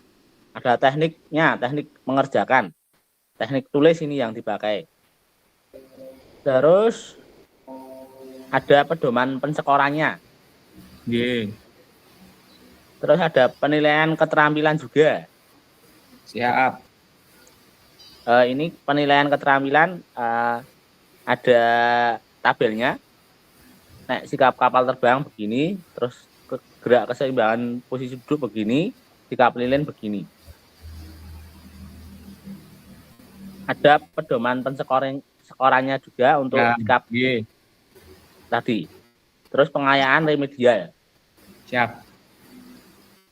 ada tekniknya, teknik mengerjakan. Teknik tulis ini yang dipakai. Terus ada pedoman pensekorannya. Nggih. Terus ada penilaian keterampilan juga. Siap. Ini penilaian keterampilan ada tabelnya. Nah, sikap kapal terbang begini, terus gerak keseimbangan posisi duduk begini, sikap lilin begini. Ada pedoman pensekorannya juga untuk Ya, sikap nggih. tadi. Terus pengayaan remedial. Siap.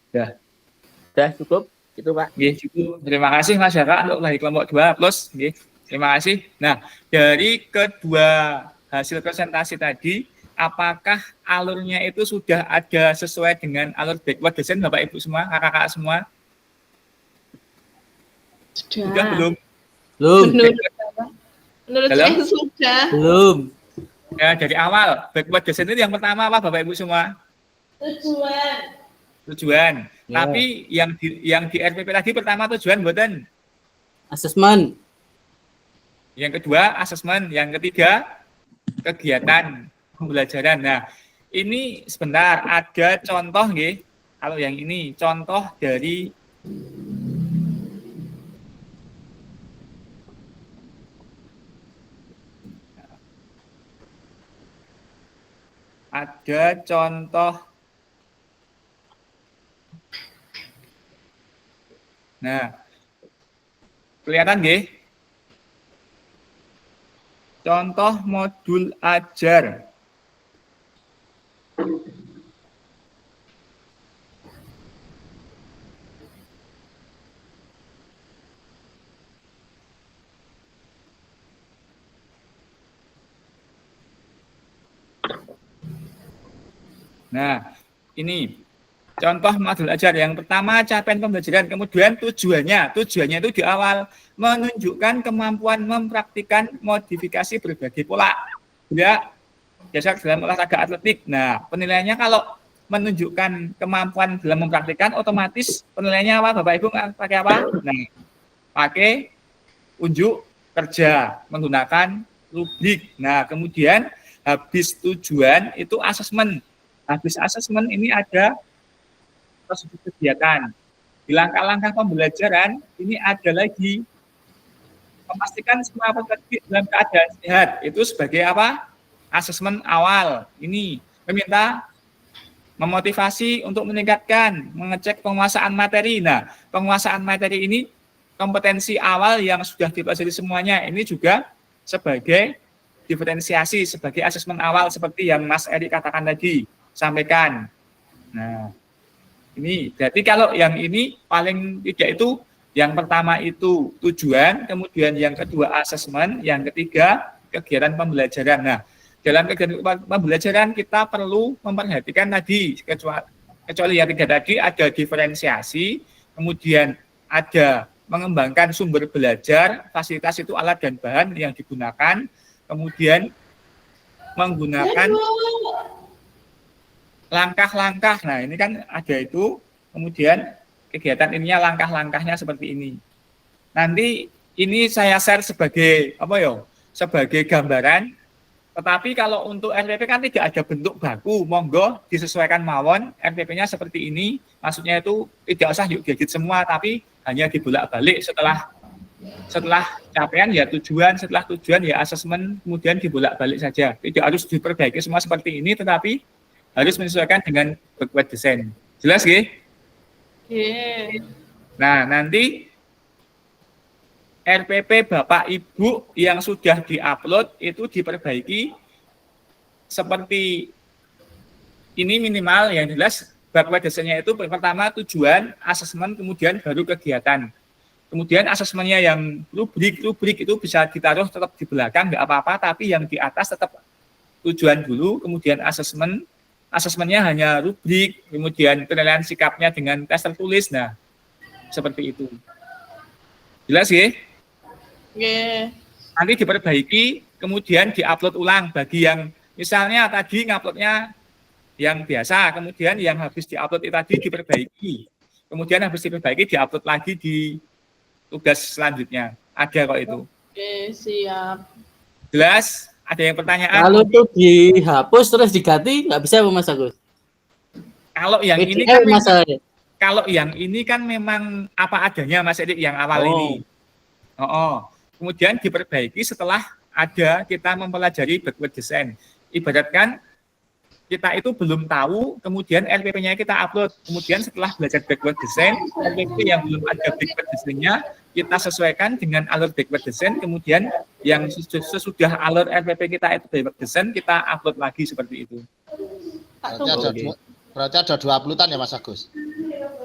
Sudah cukup? Itu Pak. Nggih, cukup. Terima kasih Mas Jaka untuk lagi kelompok 2 plus. Nggih. Terima kasih. Nah, dari kedua hasil presentasi tadi, apakah alurnya itu sudah ada sesuai dengan alur backward design Bapak Ibu semua, kakak-kakak semua? Sudah belum? Belum. Menurut Dalam? saya sudah. Belum. Ya, dari awal backward design itu yang pertama apa Bapak Ibu semua? Tujuan. Ya. Tapi yang di RPP tadi pertama tujuan buatan. Asesmen. Yang kedua asesmen, yang ketiga kegiatan pembelajaran. Nah, ini sebentar ada contoh nggih. Kalau yang ini contoh dari ada contoh. Nah, kelihatan nggih? Contoh modul ajar. Nah, ini contoh modul ajar. Yang pertama capaian pembelajaran, kemudian tujuannya. Tujuannya itu di awal menunjukkan kemampuan mempraktikkan modifikasi berbagai pola. Ya, dasar dalam olahraga atletik. Nah, penilaiannya kalau menunjukkan kemampuan dalam mempraktikkan, otomatis penilaiannya apa Bapak Ibu pakai apa? Nah, pakai unjuk kerja menggunakan rubrik. Nah, kemudian habis tujuan itu asesmen. Habis asesmen ini ada prosedur kegiatan. Di langkah-langkah pembelajaran ini ada lagi memastikan semua peserta dalam keadaan sehat. Itu sebagai apa? Asesmen awal. Ini meminta memotivasi untuk meningkatkan, mengecek penguasaan materi. Nah, penguasaan materi ini kompetensi awal yang sudah dipelajari semuanya. Ini juga sebagai diferensiasi, sebagai asesmen awal seperti yang Mas Eri katakan tadi, sampaikan. Nah, ini berarti kalau yang ini paling tidak itu yang pertama itu tujuan, kemudian yang kedua asesmen, yang ketiga kegiatan pembelajaran. Nah, dalam kegiatan pembelajaran kita perlu memperhatikan tadi kecuali yang tiga tadi ada diferensiasi, kemudian ada mengembangkan sumber belajar, fasilitas itu alat dan bahan yang digunakan, kemudian menggunakan langkah-langkah. Nah, ini kan ada itu, kemudian kegiatan ininya langkah-langkahnya seperti ini. Nanti ini saya share sebagai apa ya? Sebagai gambaran. Tetapi kalau untuk RPP kan tidak ada bentuk baku, monggo disesuaikan mawon. RPP-nya seperti ini, maksudnya itu tidak usah yuk gadget semua, tapi hanya dibolak-balik setelah capaian ya tujuan, setelah tujuan ya asesmen, kemudian dibolak-balik saja. Tidak harus diperbaiki semua seperti ini, tetapi harus menyesuaikan dengan backward design. Jelas nggih? Nah, nanti RPP Bapak Ibu yang sudah diupload itu diperbaiki seperti ini minimal yang jelas bab desainnya itu pertama tujuan, asesmen, kemudian baru kegiatan. Kemudian asesmennya yang rubrik itu bisa ditaruh tetap di belakang nggak apa-apa, tapi yang di atas tetap tujuan dulu, kemudian asesmennya hanya rubrik, kemudian penilaian sikapnya dengan tes tertulis. Nah, seperti itu. Jelas ya? Oke. Nanti diperbaiki, kemudian diupload ulang bagi yang misalnya tadi nguploadnya yang biasa, kemudian yang habis diupload itu tadi diperbaiki, kemudian habis diperbaiki diupload lagi di tugas selanjutnya. Ada kok itu. Oke, siap. Jelas? Ada yang pertanyaan? Kalau itu dihapus terus diganti nggak bisa Mas Agus? Kalau yang ini PDF kan masalahnya. kalau yang ini kan memang apa adanya Mas Edik yang awal ini. Kemudian diperbaiki setelah ada kita mempelajari backward design. Ibaratkan kita itu belum tahu, kemudian RPP-nya kita upload. Kemudian setelah belajar backward design, RPP yang belum ada backward design-nya, kita sesuaikan dengan alur backward design, kemudian yang sesudah alur RPP kita itu backward design, kita upload lagi seperti itu. Berarti ada 2 uploadan ya Mas Agus?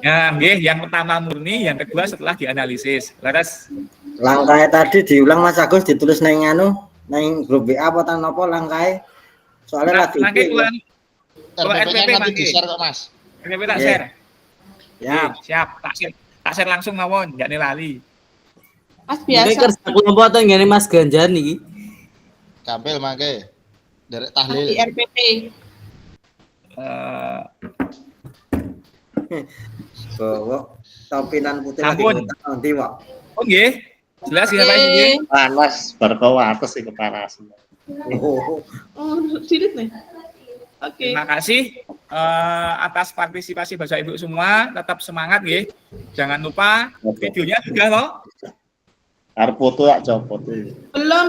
Ya, yang pertama murni, yang kedua setelah dianalisis. Laras. Langkahnya tadi diulang Mas Agus, ditulis neng grup WA apa tan apa langkahnya? Soalnya lagi RPP-nya nanti di-share kok Mas. RPP tak share. Ya, Siap, tak share langsung mawon, enggak lali. Mas Mungkin biasa. kerja kelompok atau ngene Mas Ganjar niki. Gampil mangke. Derek Di tahlil. RPP. bawa topinan putih Ampun. lagi nanti Wak. Oh nggih. Jelas ya Pak nggih. Panas, berkawates sih kepanasan. Oh, Oh, sulit nih. Oke. Terima kasih atas partisipasi Bapak Ibu semua. Tetap semangat nggih. Jangan lupa videonya sudah loh. Arep foto tak copot. Belum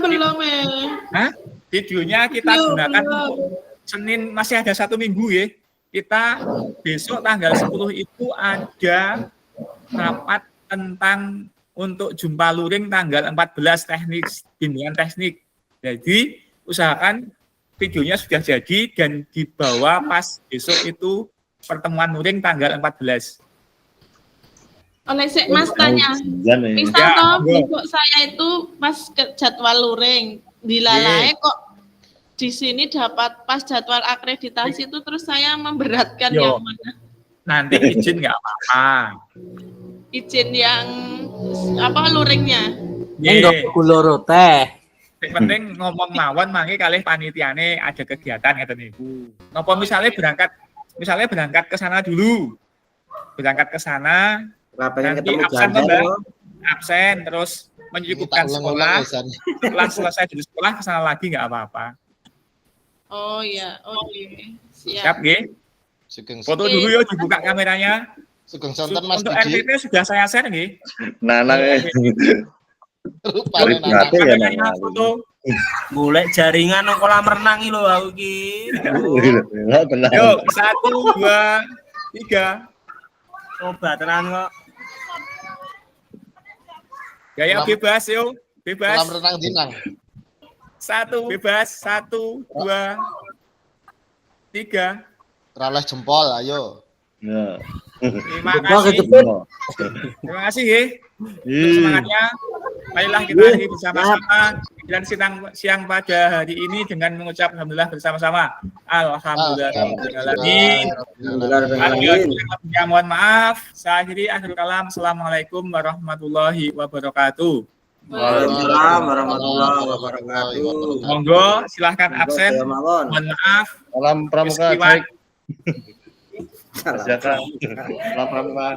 Hah? Videonya kita Belum, gunakan belum. untuk Senin, masih ada 1 minggu ya. Kita besok tanggal 10 itu ada rapat tentang untuk jumpa luring tanggal 14 teknik, bimbingan teknik. Jadi usahakan videonya sudah jadi dan dibawa pas besok itu pertemuan luring tanggal 14. Oleh Sek Mas tanya. Misal Ya, toh monggo. besok saya itu pas ke jadwal luring dilalai kok di sini dapat pas jadwal akreditasi itu terus saya memberatkan Yo. yang mana? Nanti izin nggak apa-apa. Izin yang apa luringnya? Enggak Nggih. kuloro teh. Yang penting ngomong mawon mangke kalih panitiane ada kegiatan ngeten niku. Napa misalnya berangkat ke sana dulu. Berangkat ke sana, lah pengen nanti ketemu absen Ganjar Mbak. loh. Absen terus menyukupkan sekolah. Setelah selesai dari sekolah ke sana lagi nggak apa-apa. Oh iya, oke. Siap Siap. nggih. Sugeng Foto dulu ya, dibuka kameranya. Sugeng sonten Mas Untuk Didi. RPP sudah saya share nggih. Nanang Rupane Ribet nanang. ya, Kameranya Nang. foto. Golek jaringan nang kolam renang iki lho aku iki. Tenang. Yuk, 1, 2, 3. Coba tenan kok. Gaya bebas yuk, bebas. Kolam renang dinang. 1 bebas, 1, 2, 3. Raleh jempol ayo. Ya. Terima Wah, kasih. kecepet. Terima kasih ya. Ih, Semangatnya. Marilah kita hari bersama-sama dan siang pada hari ini dengan mengucap alhamdulillah bersama-sama. Alhamdulillah. Alhamdulillah. Mohon maaf. Saya akhiri akhir kalam. Assalamualaikum warahmatullahi wabarakatuh. Waalaikumsalam warahmatullahi wabarakatuh. Monggo silahkan absen. Mawon. Mohon maaf. salam pramuka Peristiwa baik. Salam pramuka.